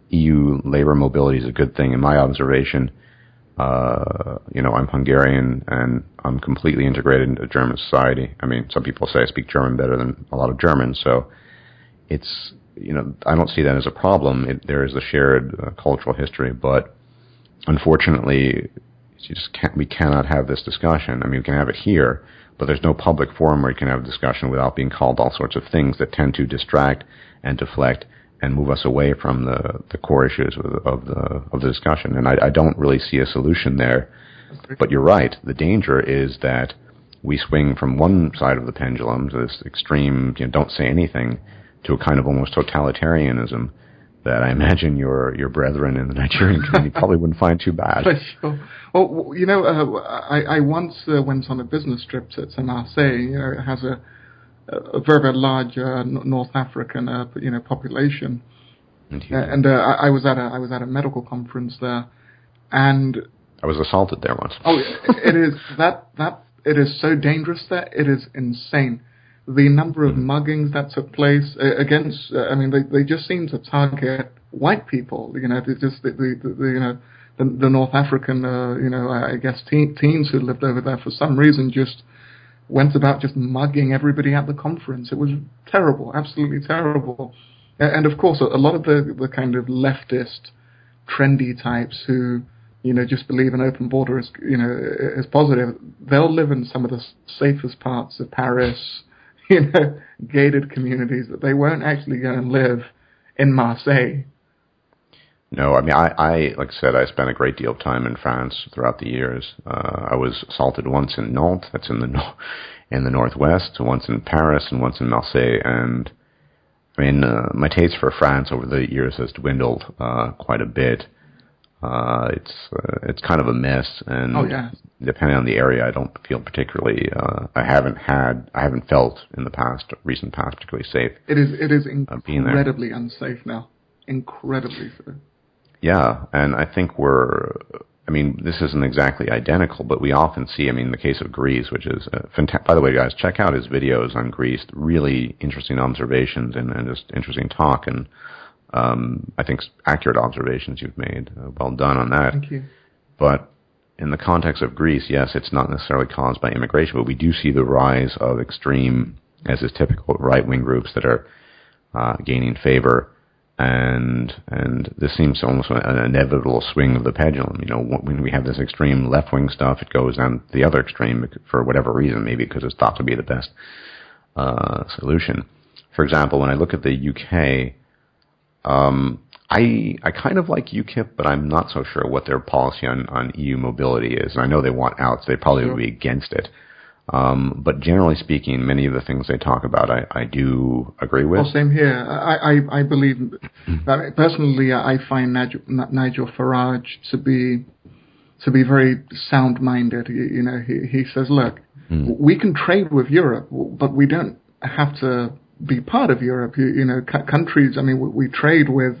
EU labor mobility is a good thing. In my observation, I'm Hungarian and I'm completely integrated into German society. I mean, some people say I speak German better than a lot of Germans, so it's, I don't see that as a problem. There is a shared cultural history, but unfortunately, we cannot have this discussion. I mean, we can have it here, but there's no public forum where you can have a discussion without being called all sorts of things that tend to distract and deflect and move us away from the core issues of the discussion. And I don't really see a solution there. But you're right. The danger is that we swing from one side of the pendulum to this extreme, don't say anything, to a kind of almost totalitarianism that I imagine your brethren in the Nigerian community probably wouldn't find too bad. Sure. Well, I once went on a business trip to Marseille. It has a very, very large North African population, and I was at a medical conference there, and I was assaulted there once. Oh, it is it is so dangerous there. It is insane. The number of muggings that took place against, they just seem to target white people. Just the North African, I guess teens who lived over there for some reason just went about just mugging everybody at the conference. It was terrible, absolutely terrible. And of course, a lot of the kind of leftist, trendy types who, just believe an open border is positive, they'll live in some of the safest parts of Paris, gated communities, that they won't actually go and live in Marseille. No, I mean, I like I said, I spent a great deal of time in France throughout the years. I was assaulted once in Nantes, that's in the northwest, once in Paris, and once in Marseille. And I mean, my taste for France over the years has dwindled quite a bit. It's kind of a mess, and oh, yeah. Depending on the area, I don't feel particularly. I haven't felt in the recent past, particularly safe. It is incredibly unsafe now, incredibly so. Yeah, and I think I mean, this isn't exactly identical, but we often see, I mean, the case of Greece, which is, by the way, guys, check out his videos on Greece. Really interesting observations and just interesting talk, and I think accurate observations you've made. Well done on that. Thank you. But in the context of Greece, yes, it's not necessarily caused by immigration, but we do see the rise of extreme, as is typical, right-wing groups that are gaining favor. And this seems almost an inevitable swing of the pendulum. When we have this extreme left-wing stuff, it goes down the other extreme for whatever reason, maybe because it's thought to be the best solution. For example, when I look at the UK, I kind of like UKIP, but I'm not so sure what their policy on EU mobility is. And I know they want out, so they probably would be against it. But generally speaking, many of the things they talk about, I do agree with. Well, same here. I believe that personally, I find Nigel Farage to be very sound-minded. He says, look, we can trade with Europe, but we don't have to be part of Europe. Countries. I mean, we trade with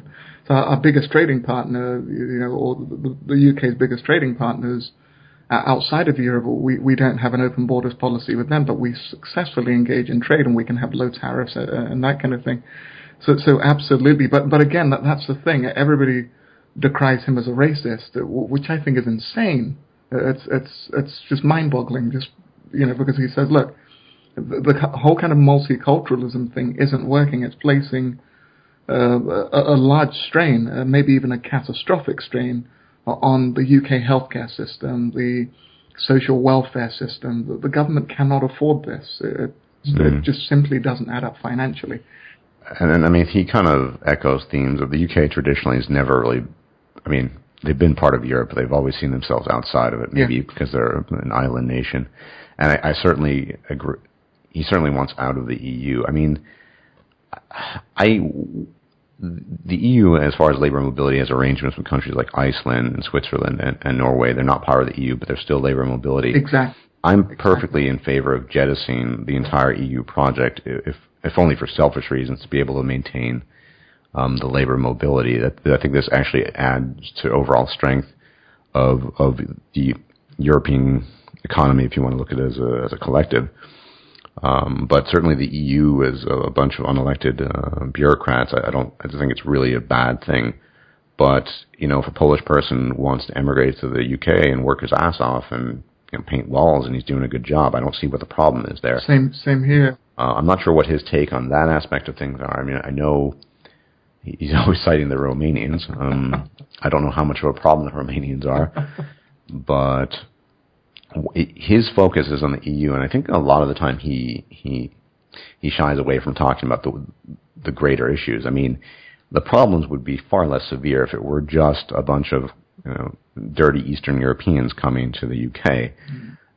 our biggest trading partner. Or the UK's biggest trading partners. Outside of Europe, we don't have an open borders policy with them, but we successfully engage in trade, and we can have low tariffs and that kind of thing. So absolutely. But again, that's the thing. Everybody decries him as a racist, which I think is insane. It's just mind-boggling. Because he says, look, the whole kind of multiculturalism thing isn't working. It's placing a large strain, maybe even a catastrophic strain, on the UK healthcare system, the social welfare system. The government cannot afford this. It just simply doesn't add up financially. And I mean, he kind of echoes themes of the UK traditionally has never really, I mean, they've been part of Europe, but they've always seen themselves outside of it, maybe because they're an island nation. And I certainly agree. He certainly wants out of the EU. I mean, the EU, as far as labor mobility, has arrangements with countries like Iceland and Switzerland and Norway. They're not part of the EU, but they're still labor mobility. Exactly. I'm perfectly in favor of jettisoning the entire EU project, if only for selfish reasons, to be able to maintain the labor mobility. I think this actually adds to overall strength of the European economy, if you want to look at it as a collective. But certainly the EU is a bunch of unelected bureaucrats. I don't think it's really a bad thing. But if a Polish person wants to emigrate to the UK and work his ass off and paint walls, and he's doing a good job, I don't see what the problem is there. Same here. I'm not sure what his take on that aspect of things are. I mean, I know he's always citing the Romanians. I don't know how much of a problem the Romanians are, but his focus is on the EU, and I think a lot of the time he shies away from talking about the greater issues. I mean, the problems would be far less severe if it were just a bunch of dirty Eastern Europeans coming to the UK,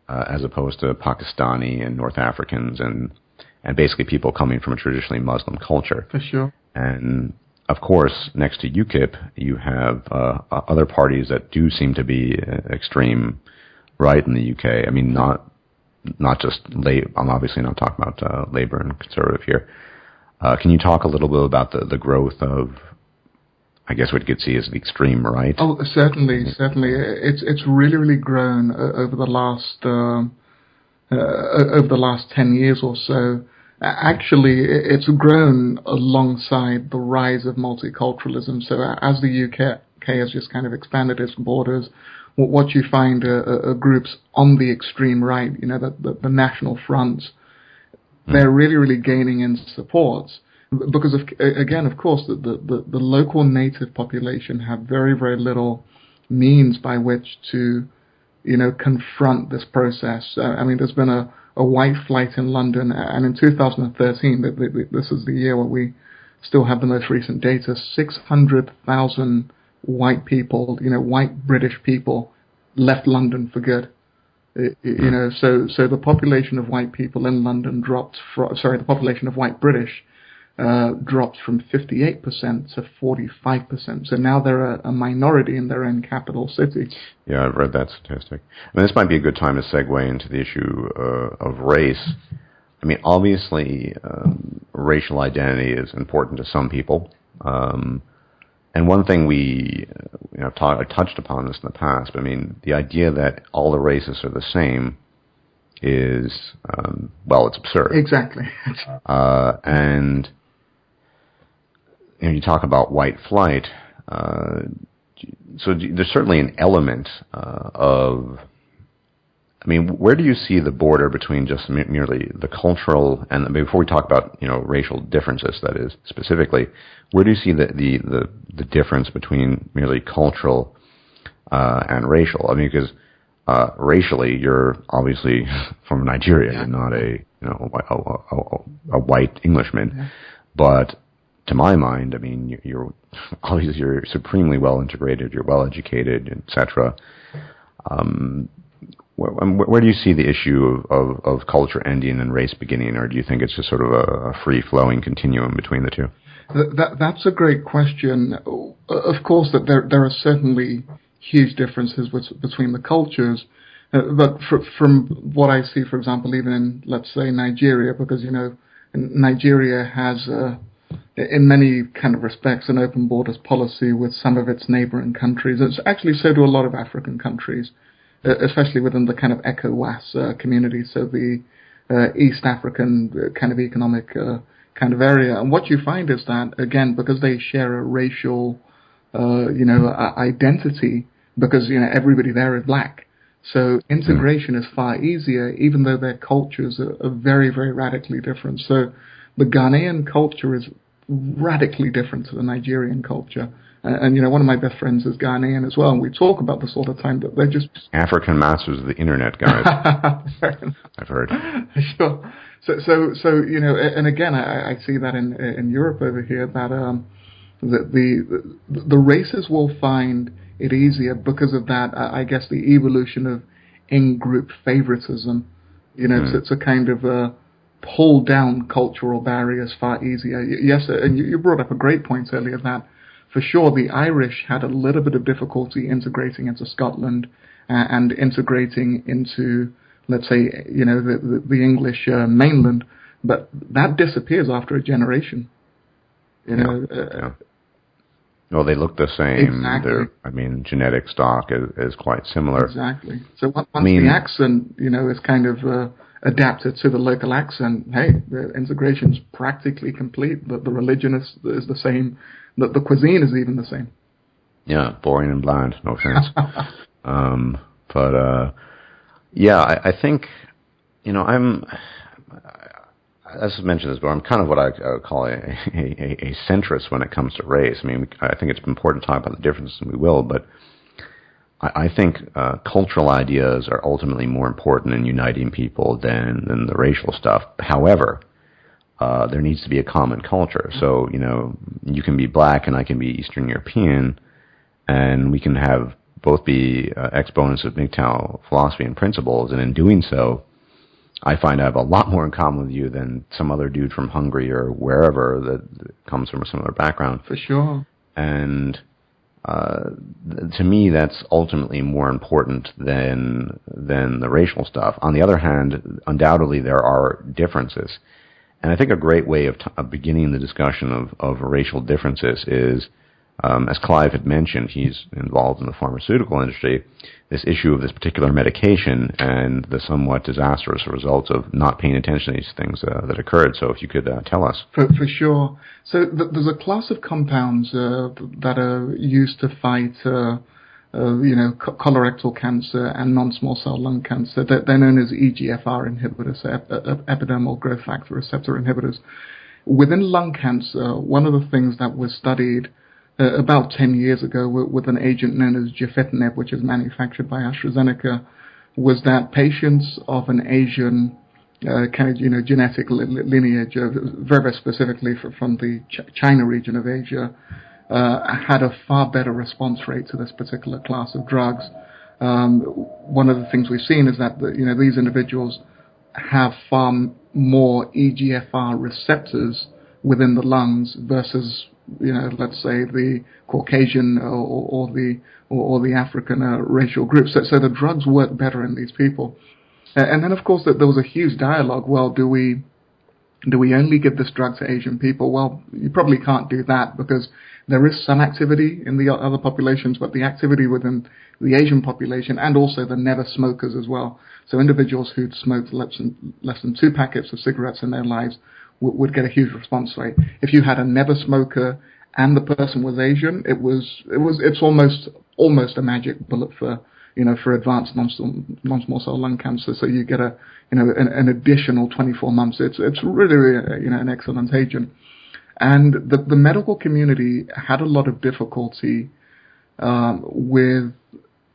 as opposed to Pakistani and North Africans and basically people coming from a traditionally Muslim culture. For sure. And of course, next to UKIP, you have other parties that do seem to be extreme right in the UK. I mean, not just Labour. I'm obviously not talking about Labour and Conservative here. Can you talk a little bit about the growth of, I guess what you could see as the extreme right? Oh, certainly. It's really grown over the last 10 years or so. Actually, it's grown alongside the rise of multiculturalism. So as the UK has just kind of expanded its borders, what you find are groups on the extreme right, the national fronts, they're really gaining in support. Because, of course, the local native population have very, very little means by which to, confront this process. I mean, there's been a a white flight in London, and in 2013, this is the year where we still have the most recent data, 600,000 white people, white British people, left London for good. So the population of white people in London the population of white British dropped from 58% to 45%. So now they're a minority in their own capital city. Yeah, I've read that statistic. I mean, this might be a good time to segue into the issue of race. I mean, obviously, racial identity is important to some people. And one thing I touched upon this in the past, but I mean, the idea that all the races are the same is, it's absurd. Exactly. And you talk about white flight, so there's certainly an element of, I mean, where do you see the border between just merely the cultural and before we talk about racial differences, that is specifically, where do you see the difference between merely cultural and racial? I mean, because racially, you're obviously from Nigeria, you're not a white Englishman, but to my mind, I mean, you're obviously you're supremely well integrated, you're well educated, etc. Where do you see the issue of culture ending and race beginning, or do you think it's just sort of a free-flowing continuum between the two? That's a great question. Of course, that there are certainly huge differences between the cultures, but from what I see, for example, even in, let's say, Nigeria, because Nigeria has in many kind of respects an open borders policy with some of its neighboring countries. It's actually so do a lot of African countries, especially within the kind of ECOWAS community, so the East African kind of economic kind of area. And what you find is that, again, because they share a racial, identity, because, everybody there is black. So integration is far easier, even though their cultures are very, very radically different. So the Ghanaian culture is radically different to the Nigerian culture. And one of my best friends is Ghanaian as well, and we talk about this all the time, but they're just... African masters of the internet, guys. I've heard. Sure. So and again, I see that in Europe over here, that the races will find it easier because of that, I guess, the evolution of in-group favoritism. It's a kind of pull down cultural barriers far easier. Yes, and you brought up a great point earlier that, for sure, the Irish had a little bit of difficulty integrating into Scotland and integrating into, let's say, the English mainland, but that disappears after a generation. Yeah. Well, they look the same. Exactly. Genetic stock is quite similar. Exactly. So once the accent, is kind of adapted to the local accent, hey, the integration's practically complete. The religion is the same. The cuisine is even the same. Yeah, boring and bland. No offense. I think, as I mentioned this before, I'm kind of what I call a centrist when it comes to race. I mean, I think it's important to talk about the differences, and we will, but I think cultural ideas are ultimately more important in uniting people than the racial stuff. However, there needs to be a common culture. So, you can be black and I can be Eastern European, and we can have both be exponents of MGTOW philosophy and principles, and in doing so, I find I have a lot more in common with you than some other dude from Hungary or wherever that comes from a similar background. For sure. And to me, that's ultimately more important than the racial stuff. On the other hand, undoubtedly there are differences. And I think a great way of beginning the discussion of racial differences is, as Clive had mentioned, he's involved in the pharmaceutical industry, this issue of this particular medication and the somewhat disastrous results of not paying attention to these things that occurred. So if you could tell us. For sure. So there's a class of compounds that are used to fight colorectal cancer and non-small cell lung cancer. They're known as EGFR inhibitors, epidermal growth factor receptor inhibitors. Within lung cancer, one of the things that was studied about 10 years ago with an agent known as gefitinib, which is manufactured by AstraZeneca, was that patients of an Asian kind of, genetic lineage, very, very specifically from the China region of Asia, had a far better response rate to this particular class of drugs. One of the things we've seen is that these individuals have far more EGFR receptors within the lungs versus, let's say the Caucasian or the African racial groups. So the drugs work better in these people. And then, of course, there was a huge dialogue. Well, do we only give this drug to Asian people? Well, you probably can't do that because there is some activity in the other populations, but the activity within the Asian population and also the never smokers as well. So individuals who'd smoked less than 2 packets of cigarettes in their lives would get a huge response rate. If you had a never smoker and the person was Asian, it's almost a magic bullet for advanced non-small cell lung cancer. So you get an additional 24 months. It's really an excellent agent. And the medical community had a lot of difficulty with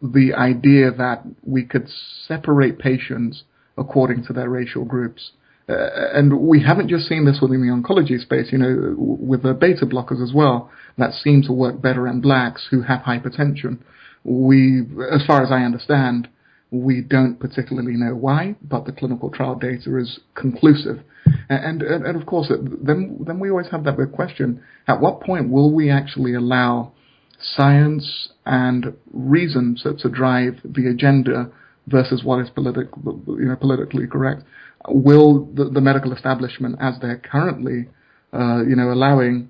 the idea that we could separate patients according to their racial groups. And we haven't just seen this within the oncology space, with the beta blockers as well, that seem to work better in blacks who have hypertension. As far as I understand, we don't particularly know why, but the clinical trial data is conclusive. And of course, then we always have that big question: at what point will we actually allow science and reason to drive the agenda versus what is politically correct? Will the medical establishment, as they're currently, allowing,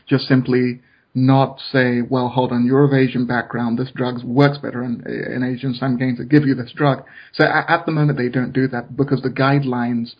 just simply not say, well, hold on, you're of Asian background, this drug works better in Asians, so I'm going to give you this drug. So at the moment they don't do that because the guidelines,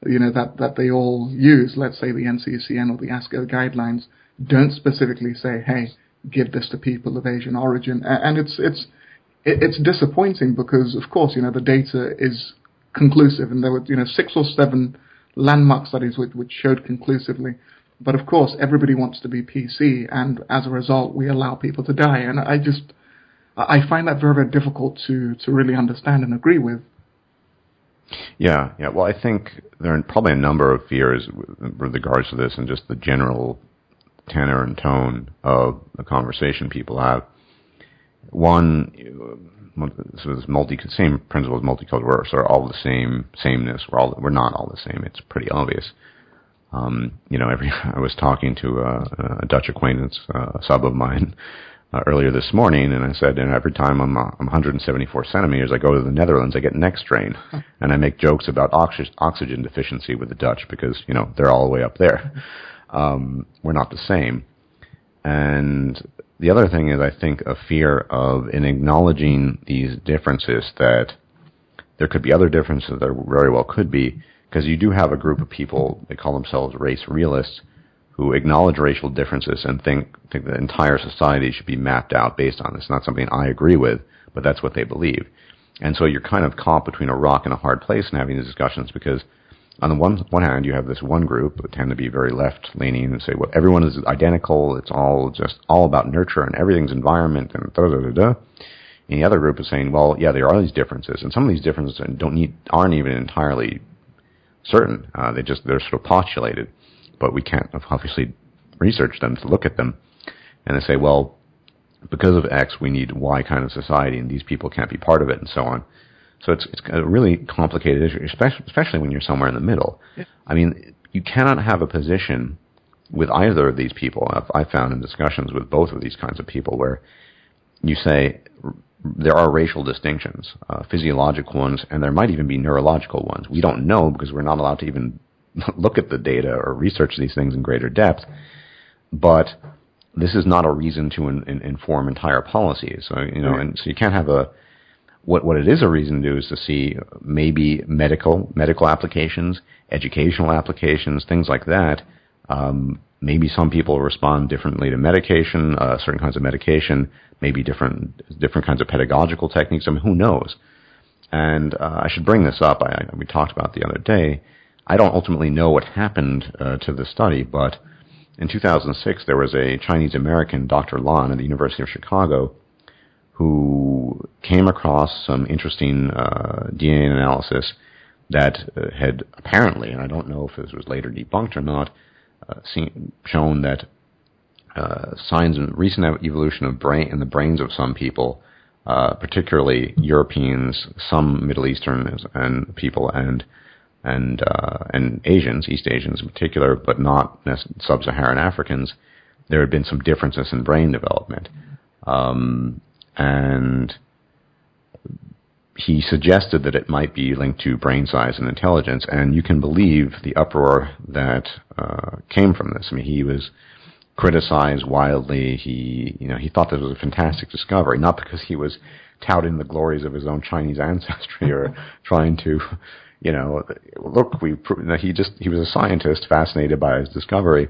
that they all use, let's say the NCCN or the ASCO guidelines, don't specifically say, hey, give this to people of Asian origin. And it's disappointing because, of course, the data is conclusive, and there were 6 or 7 landmark studies which showed conclusively. But of course, everybody wants to be PC, and as a result, we allow people to die. And I find that very, very difficult to really understand and agree with. Yeah. Well, I think there are probably a number of fears with regards to this, and just the general tenor and tone of the conversation people have. One, so this same principle as multicultural, we're sort of all the sameness. We're not all the same. It's pretty obvious. I was talking to a Dutch acquaintance, a sub of mine, earlier this morning, and I said, every time I'm 174 centimeters, I go to the Netherlands, I get neck strain, and I make jokes about oxygen deficiency with the Dutch because they're all the way up there. We're not the same. And the other thing is, I think, a fear of, in acknowledging these differences, that there could be other differences. There very well could be. Because you do have a group of people, they call themselves race realists, who acknowledge racial differences and think the entire society should be mapped out based on this. Not something I agree with, but that's what they believe. And so you're kind of caught between a rock and a hard place in having these discussions, because on the one hand, you have this one group that tend to be very left-leaning and say, well, everyone is identical, it's all about nurture and everything's environment and da-da-da-da. And the other group is saying, well, yeah, there are these differences, and some of these differences aren't even entirely certain. They're sort of postulated, but we can't obviously research them to look at them. And they say, well, because of X, we need Y kind of society, and these people can't be part of it, and so on. So it's a really complicated issue, especially when you're somewhere in the middle. Yeah. I mean, you cannot have a position with either of these people. I've found in discussions with both of these kinds of people where you say there are racial distinctions, physiological ones, and there might even be neurological ones. We don't know because we're not allowed to even look at the data or research these things in greater depth. But this is not a reason to inform entire policies. So and so you can't have what it is a reason to do is to see maybe medical applications, educational applications, things like that. Maybe some people respond differently to medication, certain kinds of medication, maybe different kinds of pedagogical techniques. I mean, who knows? And I should bring this up. We talked about it the other day. I don't ultimately know what happened to the study, but in 2006 there was a Chinese-American, Dr. Lan, at the University of Chicago, who came across some interesting DNA analysis that had apparently, and I don't know if this was later debunked or not, shown that signs of recent evolution of brain in the brains of some people, particularly Europeans, some Middle Eastern and people, and Asians, East Asians in particular, but not sub-Saharan Africans, there had been some differences in brain development. And he suggested that it might be linked to brain size and intelligence, and you can believe the uproar that came from this. I mean, he was criticized wildly. He thought this was a fantastic discovery, not because he was touting the glories of his own Chinese ancestry or trying to, look, he was a scientist fascinated by his discovery,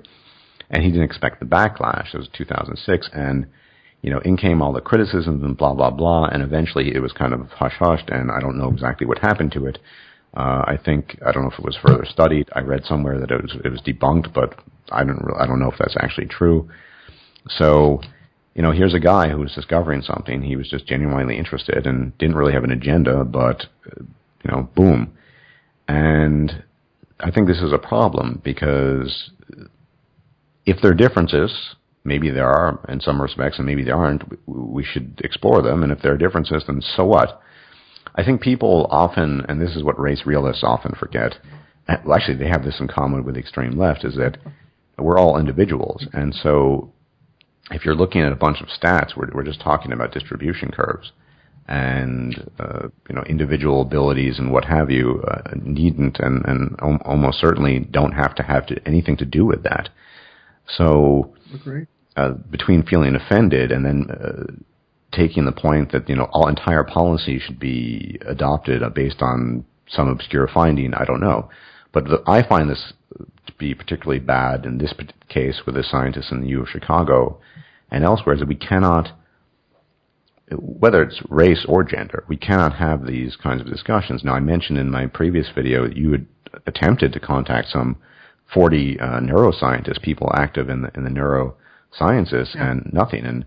and he didn't expect the backlash. It was 2006, and in came all the criticisms and blah, blah, blah, and eventually it was kind of hush-hushed, and I don't know exactly what happened to it. I don't know if it was further studied. I read somewhere that it was debunked, but I don't know if that's actually true. So, here's a guy who was discovering something. He was just genuinely interested and didn't really have an agenda, but, boom. And I think this is a problem because if there are differences, maybe there are in some respects, and maybe there aren't. We should explore them. And if there are differences, then so what? I think people often, and this is what race realists often forget, well, actually they have this in common with the extreme left, is that we're all individuals. And so if you're looking at a bunch of stats, we're just talking about distribution curves. And, individual abilities and what have you needn't and almost certainly don't have to have anything to do with that. So between feeling offended and then taking the point that, all entire policy should be adopted based on some obscure finding, I don't know. But I find this to be particularly bad in this case with the scientists in the U of Chicago and elsewhere, is that we cannot, whether it's race or gender, we cannot have these kinds of discussions. Now, I mentioned in my previous video that you had attempted to contact some 40 neuroscientists, people active in the neurosciences, and nothing. And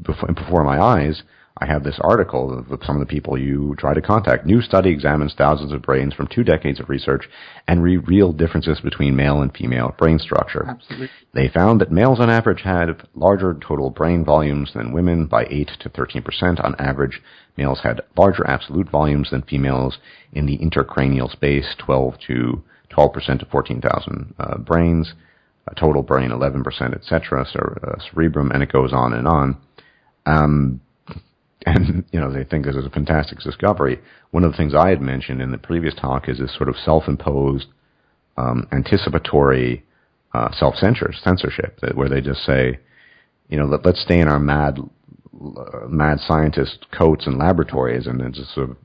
before my eyes, I have this article of some of the people you try to contact. New study examines thousands of brains from 2 decades of research and revealed differences between male and female brain structure. Absolutely. They found that males on average had larger total brain volumes than women by 8 to 13%. On average, males had larger absolute volumes than females in the intercranial space, 12% to 14,000 brains, total brain 11%, etc., cerebrum, and it goes on and on. And, they think this is a fantastic discovery. One of the things I had mentioned in the previous talk is this sort of self-imposed, anticipatory self-censorship, where they just say, let's stay in our mad scientist coats and laboratories and then just sort of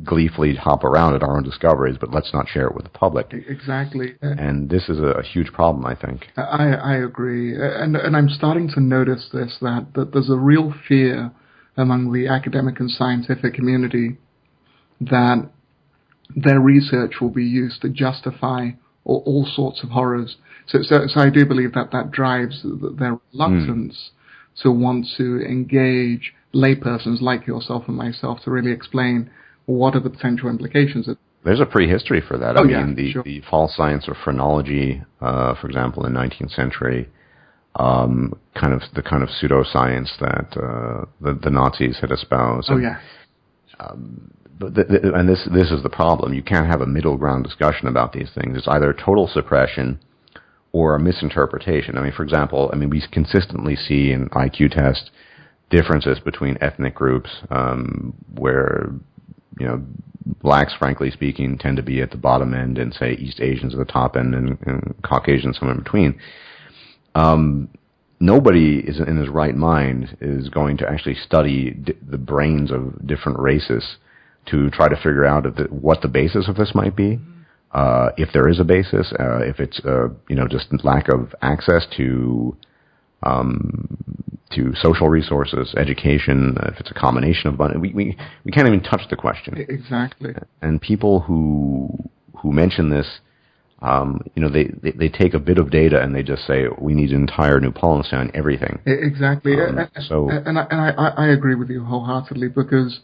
gleefully hop around at our own discoveries, but let's not share it with the public. Exactly. And this is a huge problem, I think. I agree. And I'm starting to notice this, that there's a real fear among the academic and scientific community that their research will be used to justify all sorts of horrors. So I do believe that drives their reluctance to want to engage laypersons like yourself and myself to really explain what are the potential implications. There's a prehistory for that. Sure. The false science of phrenology, for example, in the 19th century, kind of pseudoscience that the Nazis had espoused. And this is the problem. You can't have a middle ground discussion about these things. It's either total suppression or a misinterpretation. For example, we consistently see in IQ tests differences between ethnic groups, where blacks, frankly speaking, tend to be at the bottom end, and say East Asians at the top end, and Caucasians somewhere in between. Nobody is in his right mind is going to actually study the brains of different races to try to figure out what the basis of this might be, if there is a basis, if it's just lack of access to social resources, education, if it's a combination of money. We can't even touch the question. Exactly. And people who mention this, they take a bit of data and they just say we need an entire new policy on everything. Exactly. And I agree with you wholeheartedly, because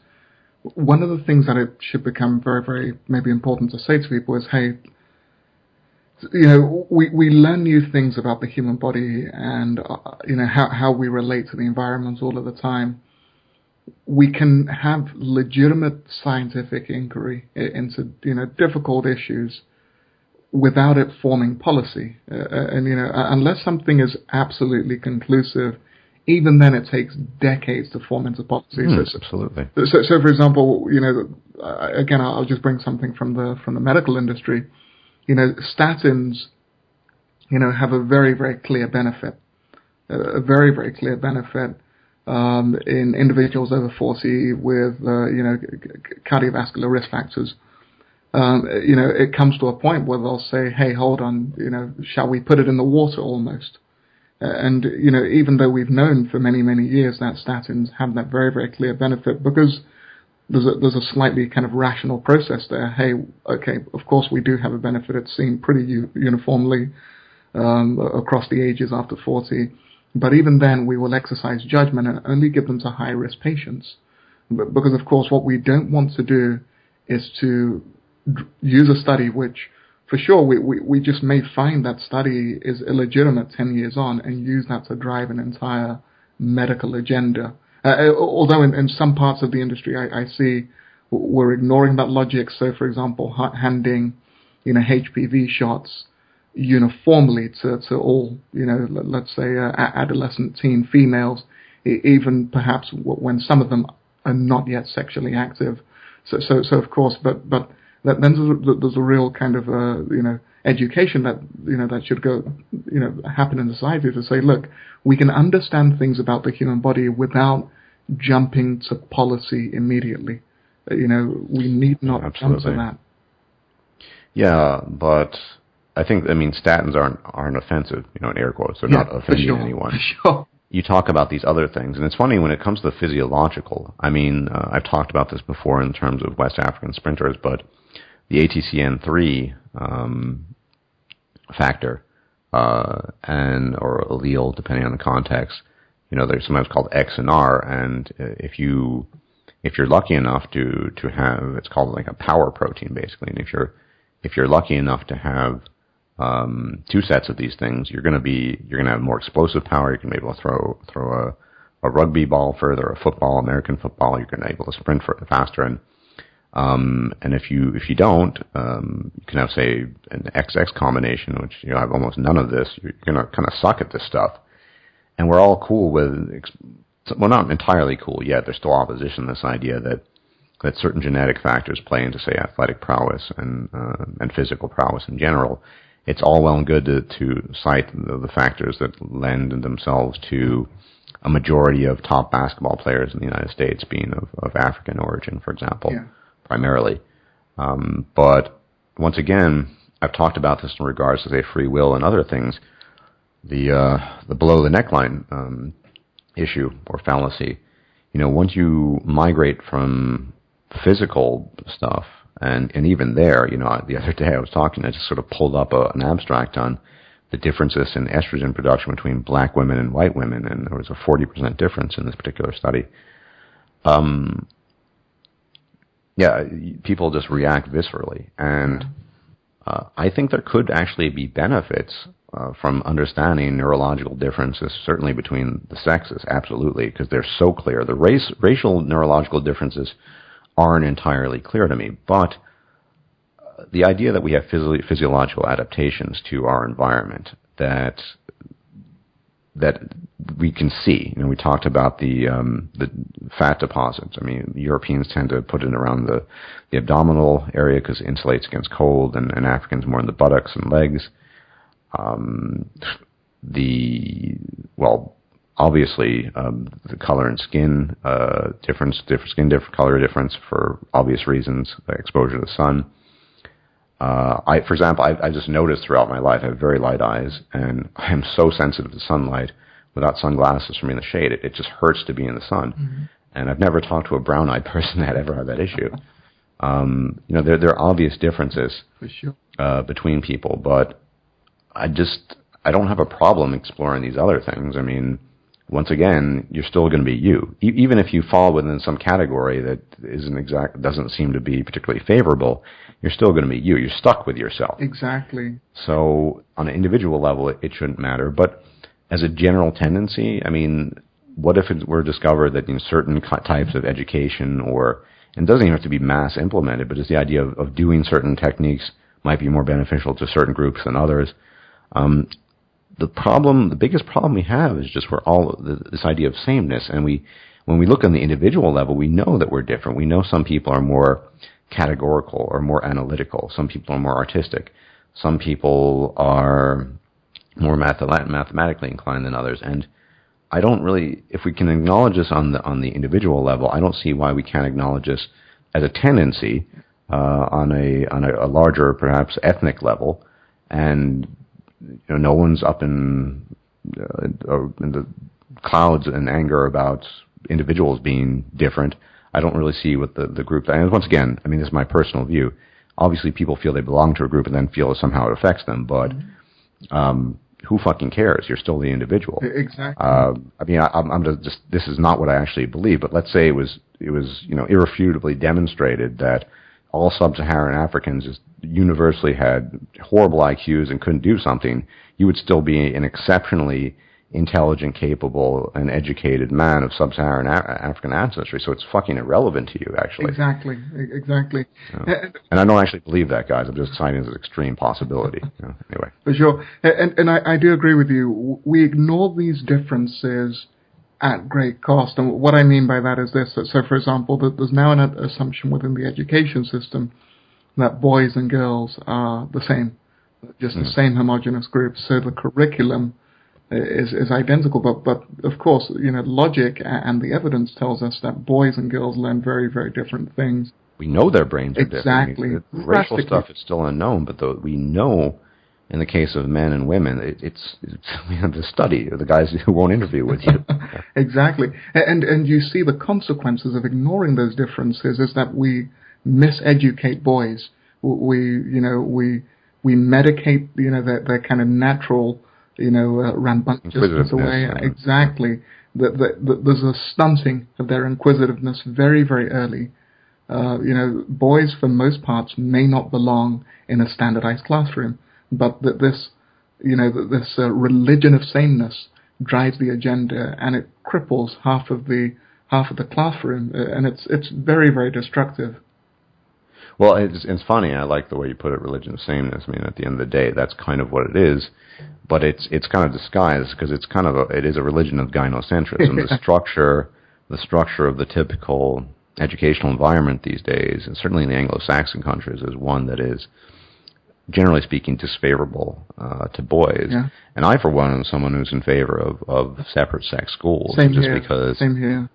one of the things that it should become very, very maybe important to say to people is, hey, we learn new things about the human body and, how we relate to the environment all of the time. We can have legitimate scientific inquiry into, difficult issues without it forming policy. Unless something is absolutely conclusive, even then it takes decades to form into policy. Absolutely. So, for example, again, I'll just bring something from the medical industry. Statins, have a very, very clear benefit, in individuals over 40 with, cardiovascular risk factors. It comes to a point where they'll say, hey, hold on, shall we put it in the water almost? And, even though we've known for many, many years that statins have that very, very clear benefit, because there's a slightly kind of rational process there. Hey, okay, of course we do have a benefit. It's seen pretty uniformly across the ages after 40. But even then, we will exercise judgment and only give them to high-risk patients. Because, of course, what we don't want to do is to use a study which, for sure, we just may find that study is illegitimate 10 years on and use that to drive an entire medical agenda. Although in some parts of the industry, I see we're ignoring that logic. So, for example, handing, HPV shots uniformly to all, let's say adolescent teen females, even perhaps when some of them are not yet sexually active. So of course, but then there's a real kind of education that that should go happen in society to say, look, we can understand things about the human body without jumping to policy immediately. We need not jump to that. Yeah, but I think, statins aren't offensive, in air quotes. They're not offending anyone. For sure. You talk about these other things, and it's funny when it comes to the physiological. I've talked about this before in terms of West African sprinters, but the ATCN3 factor or allele, depending on the context, they're sometimes called X and R, and if you're lucky enough to have, it's called like a power protein basically, and if you're lucky enough to have two sets of these things, you're going to have more explosive power. You're going to be able to throw a rugby ball further, a football, American football. You're going to be able to sprint faster, and if you don't, you can have, say, an XX combination, which have almost none of this. You're going to kind of suck at this stuff, and we're all cool with, well, not entirely cool yet. There's still opposition to this idea that certain genetic factors play into, say, athletic prowess and physical prowess in general. It's all well and good to cite the factors that lend themselves to a majority of top basketball players in the United States being of African origin, for example, primarily. But once again, I've talked about this in regards to, say, free will and other things. The below the neckline issue or fallacy. Once you migrate from physical stuff, and even there, the other day I just sort of pulled up an abstract on the differences in estrogen production between black women and white women, and there was a 40% difference in this particular study. People just react viscerally, and I think there could actually be benefits from understanding neurological differences, certainly between the sexes, absolutely, because they're so clear. The racial neurological differences aren't entirely clear to me, but the idea that we have physiological adaptations to our environment that we can see. We talked about the fat deposits. Europeans tend to put it around the abdominal area because it insulates against cold, and Africans more in the buttocks and legs. Obviously, the color and skin difference, different color difference for obvious reasons, exposure to the sun. For example, I just noticed throughout my life I have very light eyes, and I am so sensitive to sunlight. Without sunglasses from in the shade, it just hurts to be in the sun. Mm-hmm. And I've never talked to a brown-eyed person that ever had that issue. There are obvious differences for sure between people, but I don't have a problem exploring these other things. once again, you're still going to be you. Even if you fall within some category that doesn't seem to be particularly favorable, you're still going to be you. You're stuck with yourself. Exactly. So on an individual level, it shouldn't matter. But as a general tendency, I mean, what if it were discovered that in certain types of education, and it doesn't even have to be mass implemented, but just the idea of doing certain techniques might be more beneficial to certain groups than others. The biggest problem we have is just this idea of sameness, and when we look on the individual level, we know that we're different. We know some people are more categorical or more analytical. Some people are more artistic. Some people are more mathematically inclined than others. And I don't really, if we can acknowledge this on the individual level, I don't see why we can't acknowledge this as a tendency on a larger, perhaps ethnic level. And no one's up in the clouds in anger about individuals being different. I don't really see what the group. And once again, I mean, this is my personal view. Obviously, people feel they belong to a group and then feel somehow it affects them. But who fucking cares? You're still the individual. Exactly. I mean, I'm just. This is not what I actually believe. But let's say it was irrefutably demonstrated that all sub-Saharan Africans just universally had horrible IQs and couldn't do something. You would still be an exceptionally intelligent, capable, and educated man of sub-Saharan African ancestry. So it's fucking irrelevant to you, actually. Exactly. And I don't actually believe that, guys. I'm just citing it as an extreme possibility. Anyway. For sure. And I do agree with you. We ignore these differences at great cost. And what I mean by that is this. So, for example, there's now an assumption within the education system that boys and girls are the same, just the same homogeneous group. So the curriculum is identical, but of course, logic and the evidence tells us that boys and girls learn very, very different things. We know their brains are different. Exactly. Racial stuff is still unknown, but we know in the case of men and women, it's we have the study of the guys who won't interview with you. Exactly, and you see the consequences of ignoring those differences is that we miseducate boys. We medicate their kind of natural rambunctiousness away. Exactly. There's a stunting of their inquisitiveness very, very early. Boys, for most parts, may not belong in a standardized classroom, but this religion of sameness drives the agenda, and it cripples half of the classroom, and it's very, very destructive. Well, it's funny. I like the way you put it, religion of sameness. I mean, at the end of the day, that's kind of what it is, but it's kind of disguised because it is a religion of gynocentrism. The structure of the typical educational environment these days, and certainly in the Anglo-Saxon countries, is one that is, generally speaking, disfavorable to boys. Yeah. And I, for one, am someone who's in favor of separate sex schools. Same here.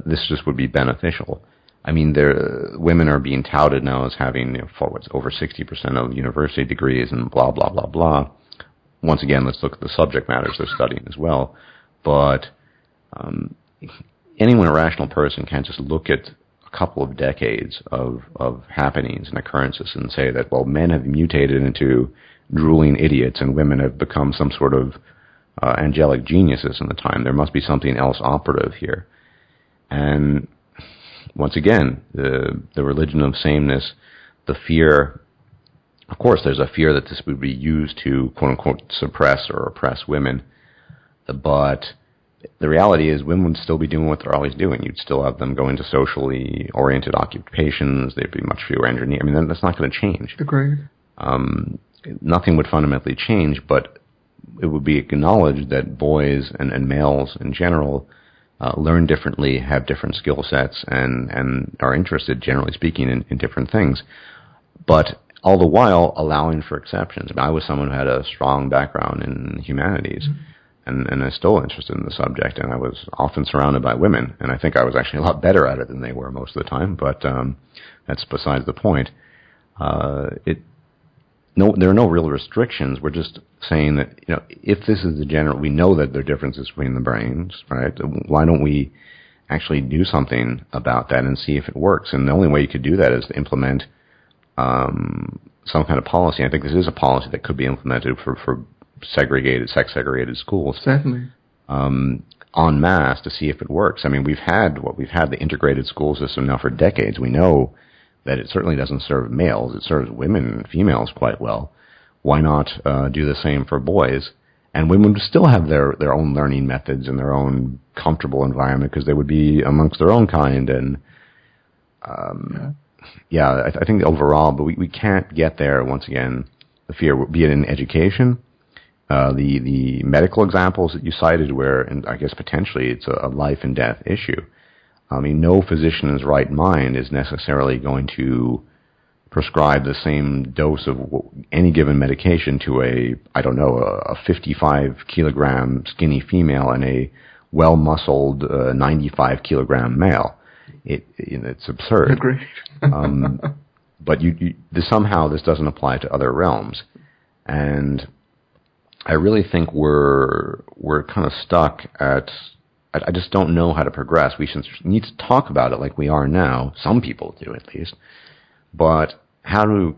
This just would be beneficial. I mean, women are being touted now as having over 60% of university degrees and blah, blah, blah, blah. Once again, let's look at the subject matters they're studying as well. But anyone, a rational person, can't just look at a couple of decades of happenings and occurrences and say that, well, men have mutated into drooling idiots and women have become some sort of angelic geniuses in the time. There must be something else operative here. And once again, the religion of sameness, the fear, of course there's a fear that this would be used to, quote-unquote, suppress or oppress women, but the reality is women would still be doing what they're always doing. You'd still have them go into socially oriented occupations. There'd be much fewer engineers. I mean, that's not going to change. Agreed. Nothing would fundamentally change, but it would be acknowledged that boys and males in general learn differently, have different skill sets, and are interested, generally speaking, in different things. But all the while allowing for exceptions. I mean, I was someone who had a strong background in humanities, and I'm still interested in the subject, and I was often surrounded by women, and I think I was actually a lot better at it than they were most of the time, but that's besides the point. There are no real restrictions. We're just saying that, if this is the general, we know that there are differences between the brains, right? Why don't we actually do something about that and see if it works? And the only way you could do that is to implement some kind of policy. I think this is a policy that could be implemented for sex-segregated schools. Certainly. en masse to see if it works. I mean, we've had the integrated school system now for decades. We know that it certainly doesn't serve males. It serves women and females quite well. Why not do the same for boys? And women would still have their own learning methods and their own comfortable environment because they would be amongst their own kind. And I think overall, but we can't get there. Once again, the fear, be it in education, the medical examples that you cited, where, and I guess potentially it's a life and death issue. I mean, no physician in his right mind is necessarily going to prescribe the same dose of any given medication to a 55-kilogram skinny female and a well-muscled 95-kilogram male. It's absurd. Agreed. But somehow this doesn't apply to other realms, and I really think we're kind of stuck at. I just don't know how to progress. We need to talk about it like we are now. Some people do, at least. But how to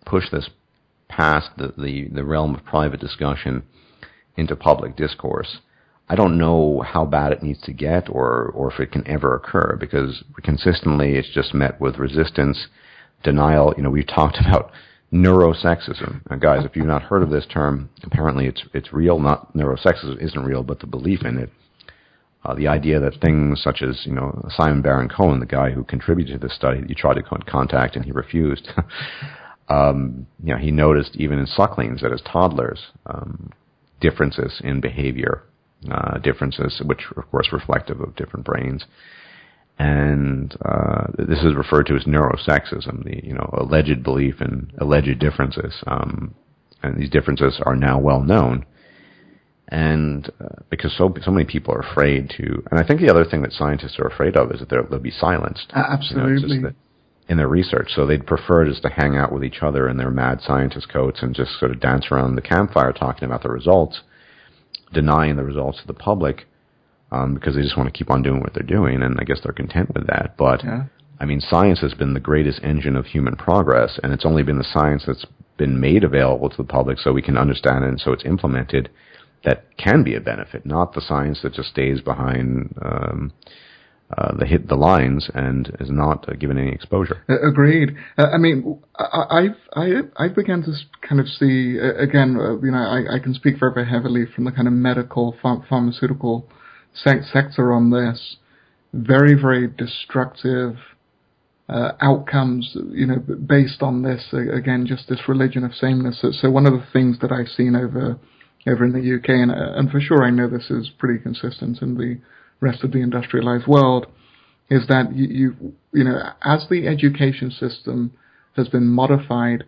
push this past the realm of private discussion into public discourse? I don't know how bad it needs to get or if it can ever occur, because consistently it's just met with resistance, denial. We've talked about neurosexism. Now, guys, if you've not heard of this term, apparently it's real. Not neurosexism isn't real, but the belief in it. The idea that things such as, Simon Baron-Cohen, the guy who contributed to this study that you tried to contact and he refused, he noticed even in sucklings that as toddlers, differences in behavior, differences which, of course, reflective of different brains. And this is referred to as neurosexism, the alleged belief in alleged differences. And these differences are now well known. And because so many people are afraid to, and I think the other thing that scientists are afraid of is that they'll be silenced. Absolutely. In their research. So they'd prefer just to hang out with each other in their mad scientist coats and just sort of dance around the campfire talking about the results, denying the results to the public, because they just want to keep on doing what they're doing, and I guess they're content with that. But, I mean, science has been the greatest engine of human progress, and it's only been the science that's been made available to the public so we can understand it and so it's implemented that can be a benefit, not the science that just stays behind the lines and is not given any exposure. Agreed. I mean, I began to kind of see again. I can speak very, very heavily from the kind of medical pharmaceutical sector on this. Very, very destructive outcomes. Based on this again, just this religion of sameness. So one of the things that I've seen over in the UK, and for sure I know this is pretty consistent in the rest of the industrialized world, is that as the education system has been modified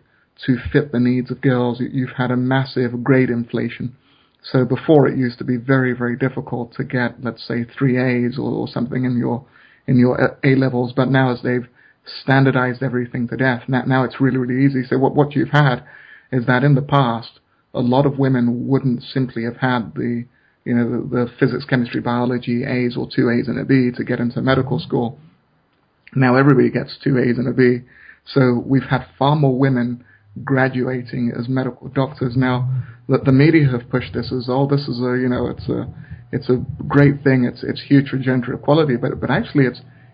to fit the needs of girls, you've had a massive grade inflation. So before it used to be very, very difficult to get, let's say, 3 A's or something in your A levels, but now as they've standardized everything to death, now it's really, really easy. So what you've had is that in the past, a lot of women wouldn't simply have had the physics, chemistry, biology A's or 2 A's and a B to get into medical school. Now everybody gets 2 A's and a B. So we've had far more women graduating as medical doctors. Now the media have pushed this as, this is it's a great thing. It's huge for gender equality, but actually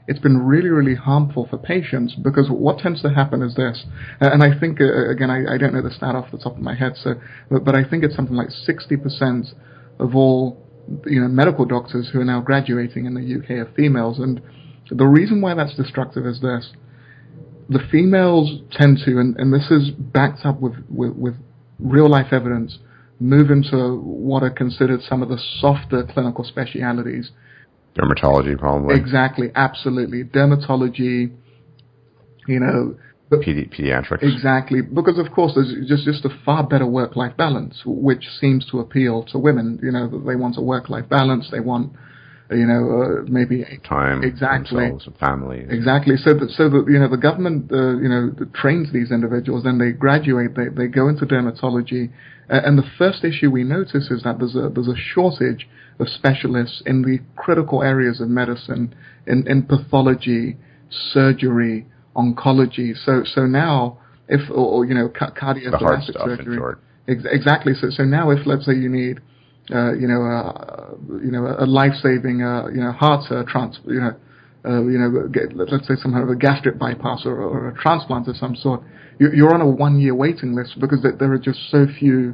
it's been really, really harmful for patients, because what tends to happen is this, and I think, again, I don't know the stat off the top of my head, but I think it's something like 60% of all, medical doctors who are now graduating in the UK are females, and the reason why that's destructive is this. The females tend to, and this is backed up with real-life evidence, move into what are considered some of the softer clinical specialities. Dermatology, probably. Exactly, absolutely. Dermatology, pediatrics. Exactly, because of course there's just a far better work-life balance, which seems to appeal to women. They want a work-life balance. They want, maybe time, exactly, themselves, family. Exactly. So that the government trains these individuals, then they graduate, they go into dermatology, and the first issue we notice is that there's a shortage of specialists in the critical areas of medicine, in pathology, surgery, oncology. So now, cardiothoracic surgery. Exactly. So now, if let's say you need a life-saving, heart let's say some kind of a gastric bypass or a transplant of some sort, you're on a 1-year waiting list because there are just so few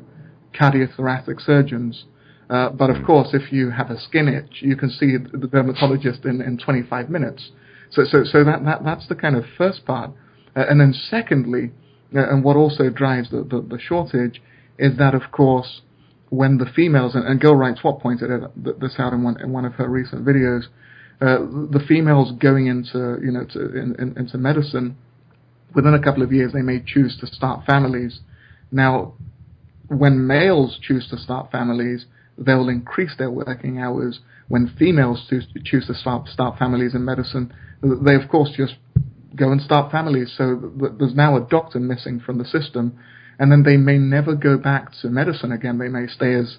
cardiothoracic surgeons. But of course, if you have a skin itch, you can see the dermatologist in 25 minutes. So that's the kind of first part. And then secondly, and what also drives the shortage is that, of course, when the females, and Girl Rights What pointed this out in one of her recent videos, the females going into into medicine, within a couple of years they may choose to start families. Now, when males choose to start families, they'll increase their working hours. When females choose to start families in medicine, they of course just go and start families. So there's now a doctor missing from the system, and then they may never go back to medicine again. They may stay as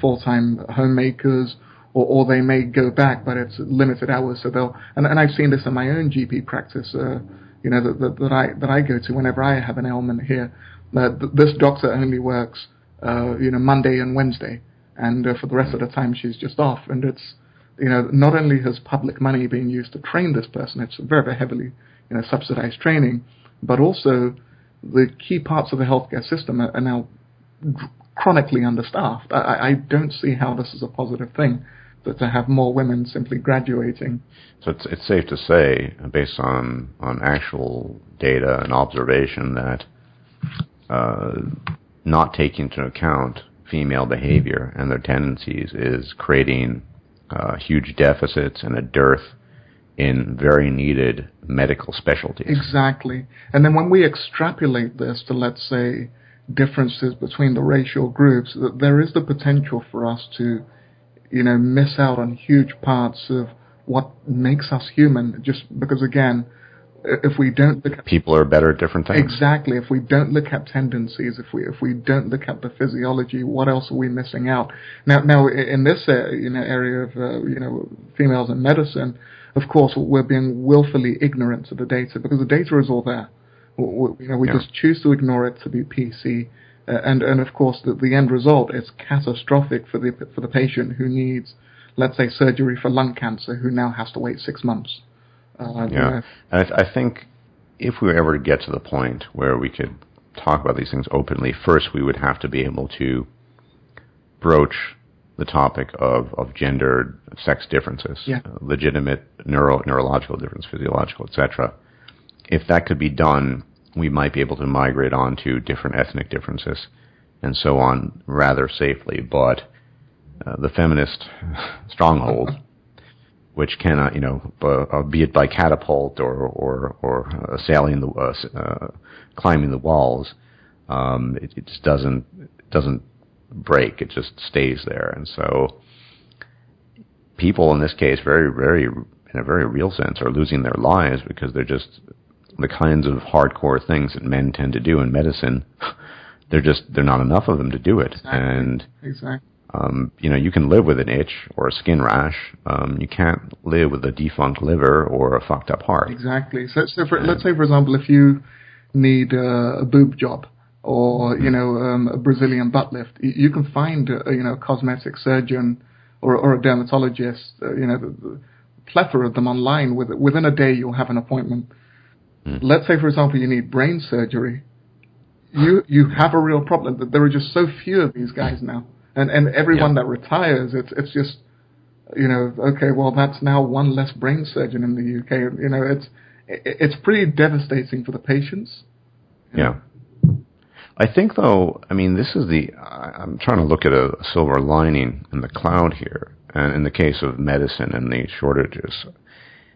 full-time homemakers, or they may go back, but it's limited hours. So they'll and I've seen this in my own GP practice. That I go to whenever I have an ailment here. This doctor only works Monday and Wednesday, and for the rest of the time she's just off. And it's not only has public money being used to train this person, it's very, very heavily subsidized training, but also the key parts of the healthcare system are now chronically understaffed. I don't see how this is a positive thing, but to have more women simply graduating. So it's safe to say, based on actual data and observation, that not taking into account female behavior and their tendencies is creating huge deficits and a dearth in very needed medical specialties. Exactly. And then when we extrapolate this to, let's say, differences between the racial groups, there is the potential for us to miss out on huge parts of what makes us human, just because, again, if we don't look at... People are better at different things. Exactly. If we don't look at tendencies, if we don't look at the physiology, what else are we missing out? Now in this area of females in medicine, of course, we're being willfully ignorant to the data, because the data is all there. We just choose to ignore it to be PC. And of course, the end result is catastrophic for the patient who needs, let's say, surgery for lung cancer, who now has to wait 6 months. And I think if we were ever to get to the point where we could talk about these things openly, first we would have to be able to broach the topic of gendered sex differences, legitimate neurological difference, physiological, etc. If that could be done, we might be able to migrate on to different ethnic differences and so on rather safely. But the feminist stronghold, which cannot, be it by catapult or sailing climbing the walls, it just doesn't break. It just stays there. And so people in this case, very, very, in a very real sense, are losing their lives because they're just the kinds of hardcore things that men tend to do in medicine. They're not enough of them to do it. Exactly. You can live with an itch or a skin rash. You can't live with a defunct liver or a fucked up heart. Exactly. So let's say, for example, if you need a boob job or a Brazilian butt lift, you can find a cosmetic surgeon or a dermatologist. The plethora of them online. Within a day, you'll have an appointment. Let's say, for example, you need brain surgery. You have a real problem. There are just so few of these guys now. And everyone that retires, it's just, okay, well, that's now one less brain surgeon in the UK. It's pretty devastating for the patients. Yeah. I think, though, this is I'm trying to look at a silver lining in the cloud here. And in the case of medicine and the shortages,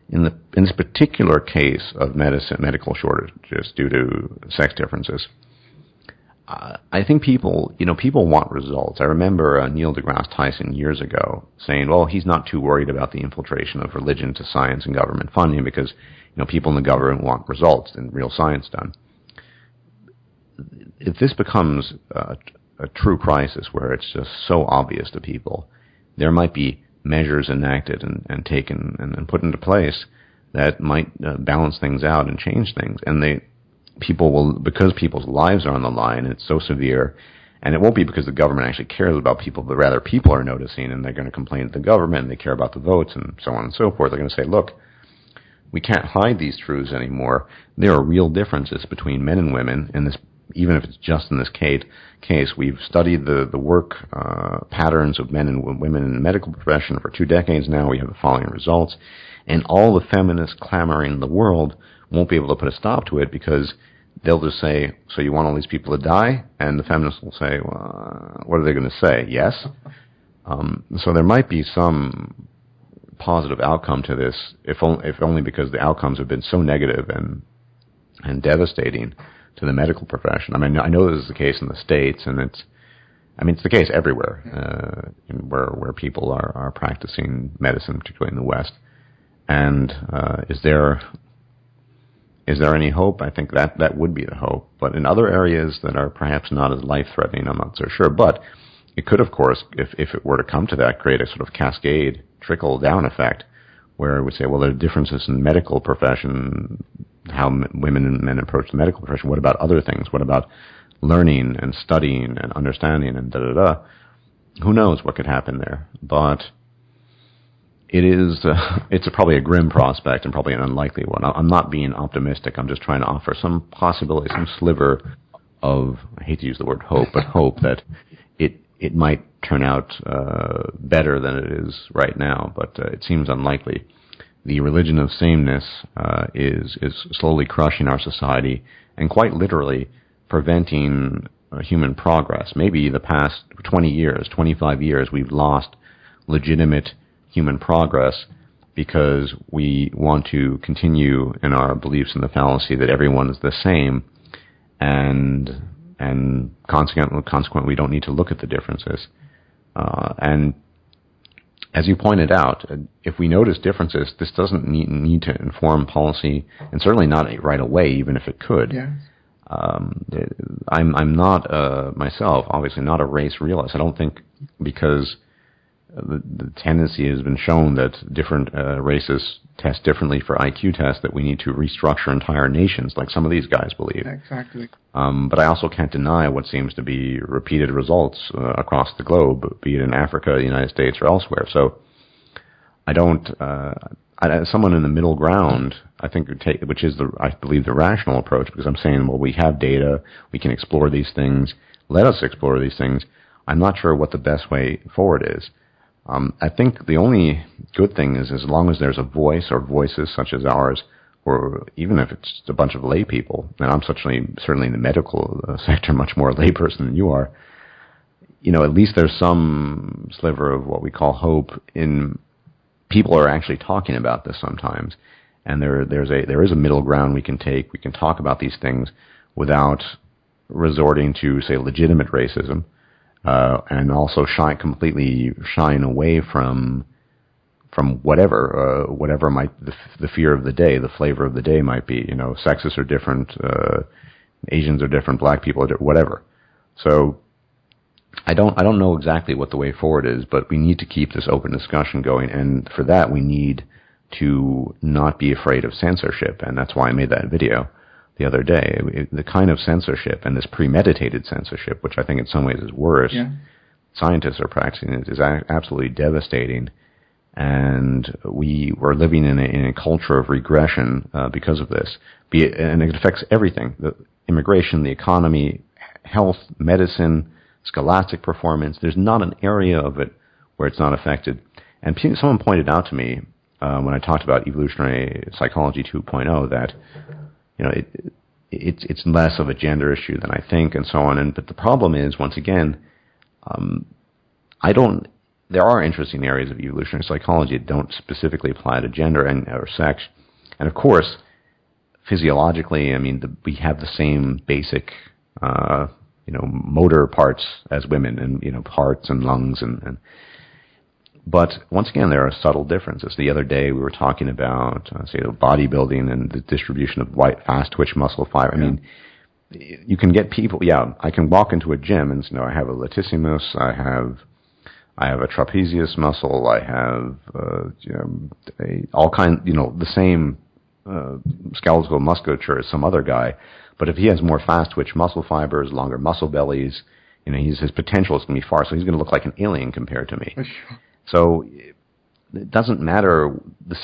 in this particular case of medical shortages due to sex differences, I think people want results. I remember Neil deGrasse Tyson years ago saying, well, he's not too worried about the infiltration of religion to science and government funding because, people in the government want results and real science done. If this becomes a true crisis where it's just so obvious to people, there might be measures enacted and taken and put into place that might balance things out and change things. And people will, because people's lives are on the line, it's so severe, And it won't be because the government actually cares about people, but rather people are noticing, and they're going to complain to the government, and they care about the votes, and so on and so forth. They're going to say, look, we can't hide these truths anymore. There are real differences between men and women, and this, even if it's just in this case, we've studied the work patterns of men and women in the medical profession for 2 decades now. We have the following results, and all the feminists clamoring in the world won't be able to put a stop to it, because they'll just say, so you want all these people to die? And the feminists will say, well, what are they going to say? Yes? So there might be some positive outcome to this, if only because the outcomes have been so negative and devastating to the medical profession. I mean, I know this is the case in the States, and it's the case everywhere, where people are practicing medicine, particularly in the West. And is there any hope? I think that would be the hope. But in other areas that are perhaps not as life-threatening, I'm not so sure. But it could, of course, if it were to come to that, create a sort of cascade, trickle-down effect, where it would say, well, there are differences in the medical profession, how women and men approach the medical profession. What about other things? What about learning and studying and understanding and da-da-da? Who knows what could happen there? But it's probably a grim prospect and probably an unlikely one. I'm not being optimistic. I'm just trying to offer some possibility, some sliver of, I hate to use the word hope, but hope that it might turn out better than it is right now, but it seems unlikely. The religion of sameness is slowly crushing our society and quite literally preventing human progress. Maybe the past 20 years, 25 years, we've lost legitimate human progress because we want to continue in our beliefs in the fallacy that everyone is the same, and consequently we don't need to look at the differences. And as you pointed out, if we notice differences, this doesn't need to inform policy, and certainly not right away, even if it could. Yes. I'm not myself, obviously not a race realist. I don't think, because the tendency has been shown that different races test differently for IQ tests, that we need to restructure entire nations, like some of these guys believe. Exactly. But I also can't deny what seems to be repeated results across the globe, be it in Africa, the United States, or elsewhere. So I don't. Someone in the middle ground, I think, which is I believe the rational approach, because I'm saying, well, we have data, we can explore these things. Let us explore these things. I'm not sure what the best way forward is. I think the only good thing is, as long as there's a voice or voices such as ours, or even if it's just a bunch of lay people, and I'm certainly in the medical sector much more a layperson than you are, at least there's some sliver of what we call hope in people are actually talking about this sometimes. And there is a middle ground we can take. We can talk about these things without resorting to, say, legitimate racism. And also completely shying away from whatever might the fear of the day, the flavor of the day might be. Sexists are different, Asians are different, black people are different, whatever. So I don't know exactly what the way forward is, but we need to keep this open discussion going, and for that we need to not be afraid of censorship, and that's why I made that video the other day. The kind of censorship, and this premeditated censorship, which I think in some ways is worse, scientists are practicing, is absolutely devastating. And we're living in a culture of regression because of this. And it affects everything: the immigration, the economy, health, medicine, scholastic performance. There's not an area of it where it's not affected. And someone pointed out to me when I talked about evolutionary psychology 2.0 that it's less of a gender issue than I think, and so on. But the problem is, once again, there are interesting areas of evolutionary psychology that don't specifically apply to gender or sex. And of course, physiologically, we have the same basic, motor parts as women, and hearts and lungs, but once again, there are subtle differences. The other day, we were talking about, say, bodybuilding and the distribution of fast-twitch muscle fiber. You can get people. Yeah, I can walk into a gym and I have a latissimus, I have a trapezius muscle, I have all kinds, the same skeletal musculature as some other guy. But if he has more fast-twitch muscle fibers, longer muscle bellies, his potential is going to be far, so he's going to look like an alien compared to me. So it doesn't matter,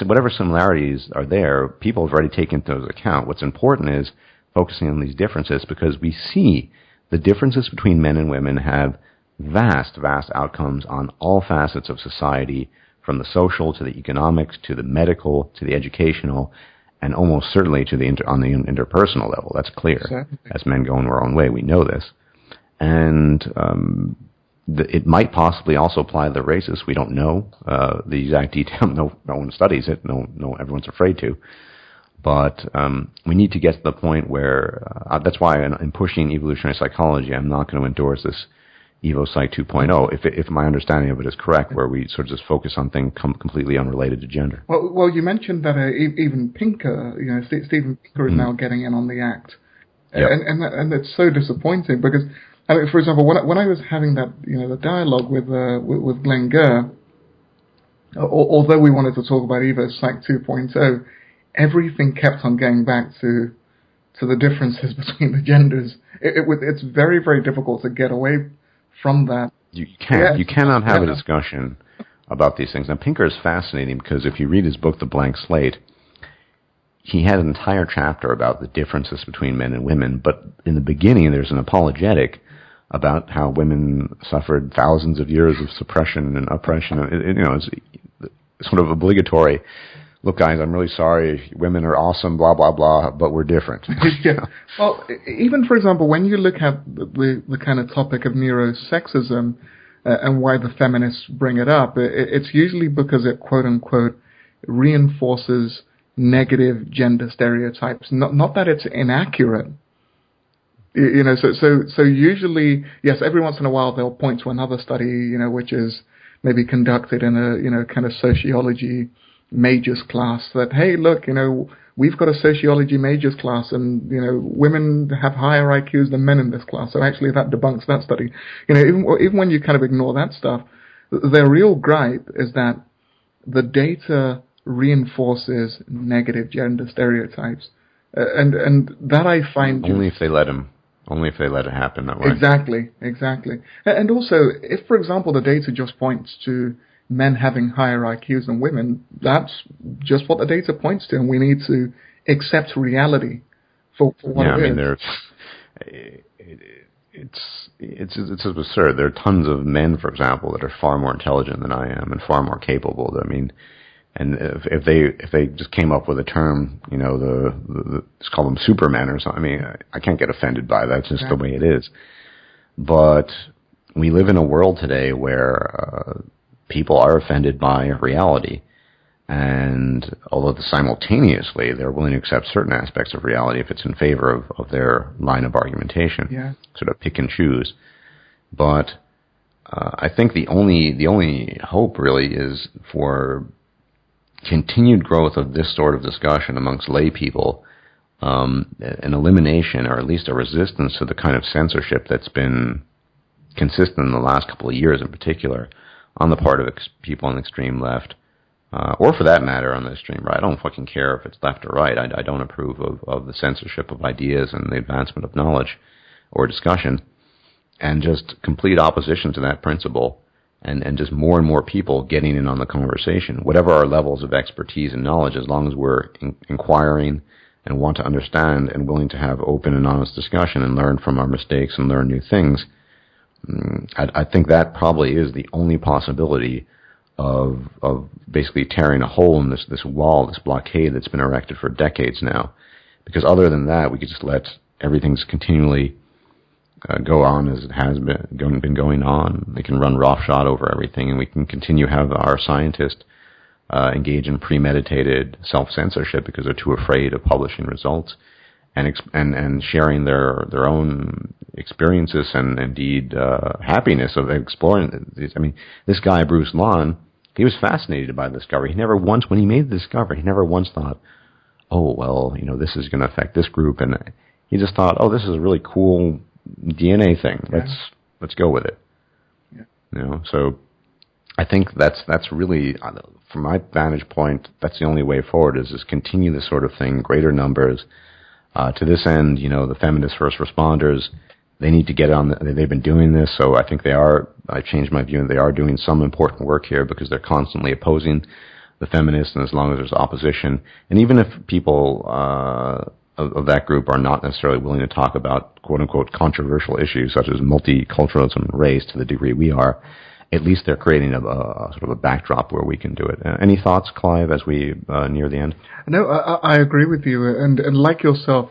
whatever similarities are there, people have already taken into account. What's important is focusing on these differences, because we see the differences between men and women have vast, vast outcomes on all facets of society, from the social to the economics to the medical to the educational, and almost certainly to on the interpersonal level. That's clear. Exactly. As men go in our own way, we know this. And it might possibly also apply to the races. We don't know the exact detail. No one studies it. No, everyone's afraid to. But we need to get to the point where that's why in pushing evolutionary psychology, I'm not going to endorse this EvoPsych 2.0, if my understanding of it is correct, where we sort of just focus on things completely unrelated to gender. Well, you mentioned that even Pinker, Steven Pinker is now getting in on the act, yep. and it's so disappointing because, I mean, for example, when I was having that the dialogue with Glenn Gurr, although we wanted to talk about EvoPsych 2.0, everything kept on going back to the differences between the genders. It's very, very difficult to get away from that. You cannot have a discussion about these things. Now, Pinker is fascinating because if you read his book, The Blank Slate, he had an entire chapter about the differences between men and women, but in the beginning there's an apologetic about how women suffered thousands of years of suppression and oppression. It's sort of obligatory. Look, guys, I'm really sorry. Women are awesome, blah, blah, blah, but we're different. Yeah. Well, even, for example, when you look at the kind of topic of neurosexism and why the feminists bring it up, it's usually because it, quote-unquote, reinforces negative gender stereotypes. Not that it's inaccurate. So usually, yes, every once in a while they'll point to another study, which is maybe conducted in a, kind of sociology majors class that, hey, look, we've got a sociology majors class and, women have higher IQs than men in this class. So actually that debunks that study. Even when you kind of ignore that stuff, their real gripe is that the data reinforces negative gender stereotypes. And that I find... Only if they let it happen that way. Exactly. And also, if, for example, the data just points to men having higher IQs than women, that's just what the data points to, and we need to accept reality for what it is. It's absurd. There are tons of men, for example, that are far more intelligent than I am and far more capable. And if they just came up with a term, let's call them supermen or something. I can't get offended by that. It's just the way it is. But we live in a world today where people are offended by reality, and although simultaneously they're willing to accept certain aspects of reality if it's in favor of their line of argumentation, sort of pick and choose. But I think the only hope really is for continued growth of this sort of discussion amongst lay people, an elimination or at least a resistance to the kind of censorship that's been consistent in the last couple of years in particular, on the part of people on the extreme left, or for that matter on the extreme right. I don't fucking care if it's left or right. I don't approve of the censorship of ideas and the advancement of knowledge or discussion, and just complete opposition to that principle, and just more and more people getting in on the conversation, whatever our levels of expertise and knowledge, as long as we're inquiring and want to understand and willing to have open and honest discussion and learn from our mistakes and learn new things. I think that probably is the only possibility of basically tearing a hole in this wall, this blockade that's been erected for decades now. Because other than that, we could just let everything continually go on as it has been going on. They can run roughshod over everything, and we can continue to have our scientists engage in premeditated self-censorship because they're too afraid of publishing results and sharing their own experiences and indeed happiness of exploring these. This guy Bruce Lon, he was fascinated by the discovery. He never once, when he made the discovery, he never once thought, oh well, this is going to affect this group, and he just thought, oh, this is a really cool DNA thing. Let's go with it. Yeah. So I think that's really, from my vantage point, that's the only way forward. Is continue this sort of thing, greater numbers. To this end, the feminist first responders, they need to get on. They've been doing this, so I think they are. I've changed my view, and they are doing some important work here because they're constantly opposing the feminists, and as long as there's opposition, and even if people of that group are not necessarily willing to talk about quote-unquote controversial issues such as multiculturalism and race to the degree we are, at least they're creating a sort of a backdrop where we can do it. Any thoughts, Clive, as we near the end? No, I agree with you, and like yourself,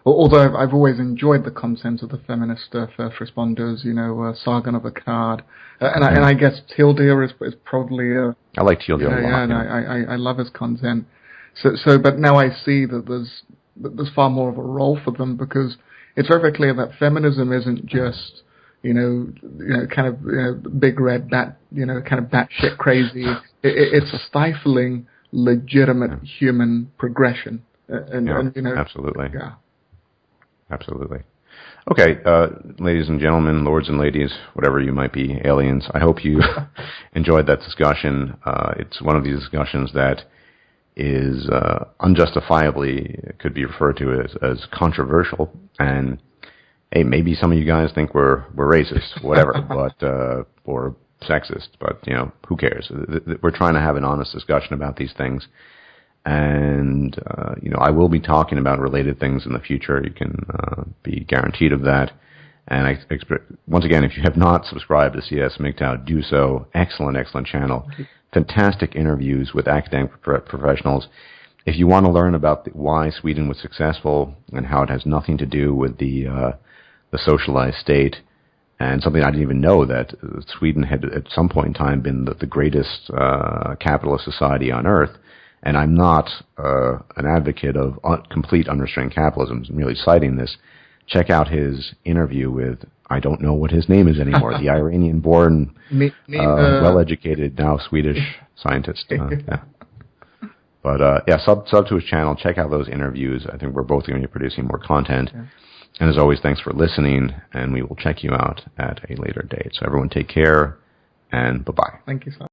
although I've always enjoyed the content of the feminist first responders, Sargon of Akkad, and I guess Tildeer is probably I like Tildeer a lot. Yeah, and I love his content. So, but now I see that there's far more of a role for them, because it's very clear that feminism isn't just kind of big red bat, kind of batshit crazy. It's stifling legitimate human progression, and absolutely, yeah. Absolutely. Okay, ladies and gentlemen, lords and ladies, whatever you might be, aliens, I hope you enjoyed that discussion. It's one of these discussions that is unjustifiably could be referred to as controversial, and hey, maybe some of you guys think we're racist, whatever, but or sexist, but who cares? We're trying to have an honest discussion about these things. And, I will be talking about related things in the future. You can be guaranteed of that. And I expect, once again, if you have not subscribed to CS MGTOW, do so. Excellent, excellent channel. Fantastic interviews with academic professionals. If you want to learn about why Sweden was successful and how it has nothing to do with the socialized state, and something I didn't even know, that Sweden had at some point in time been the greatest capitalist society on earth. And I'm not an advocate of complete unrestrained capitalism. I'm merely citing this. Check out his interview with, I don't know what his name is anymore, the Iranian-born, well-educated, now Swedish scientist. Yeah. But, sub to his channel. Check out those interviews. I think we're both going to be producing more content. Yeah. And as always, thanks for listening, and we will check you out at a later date. So everyone take care, and bye-bye. Thank you, sir.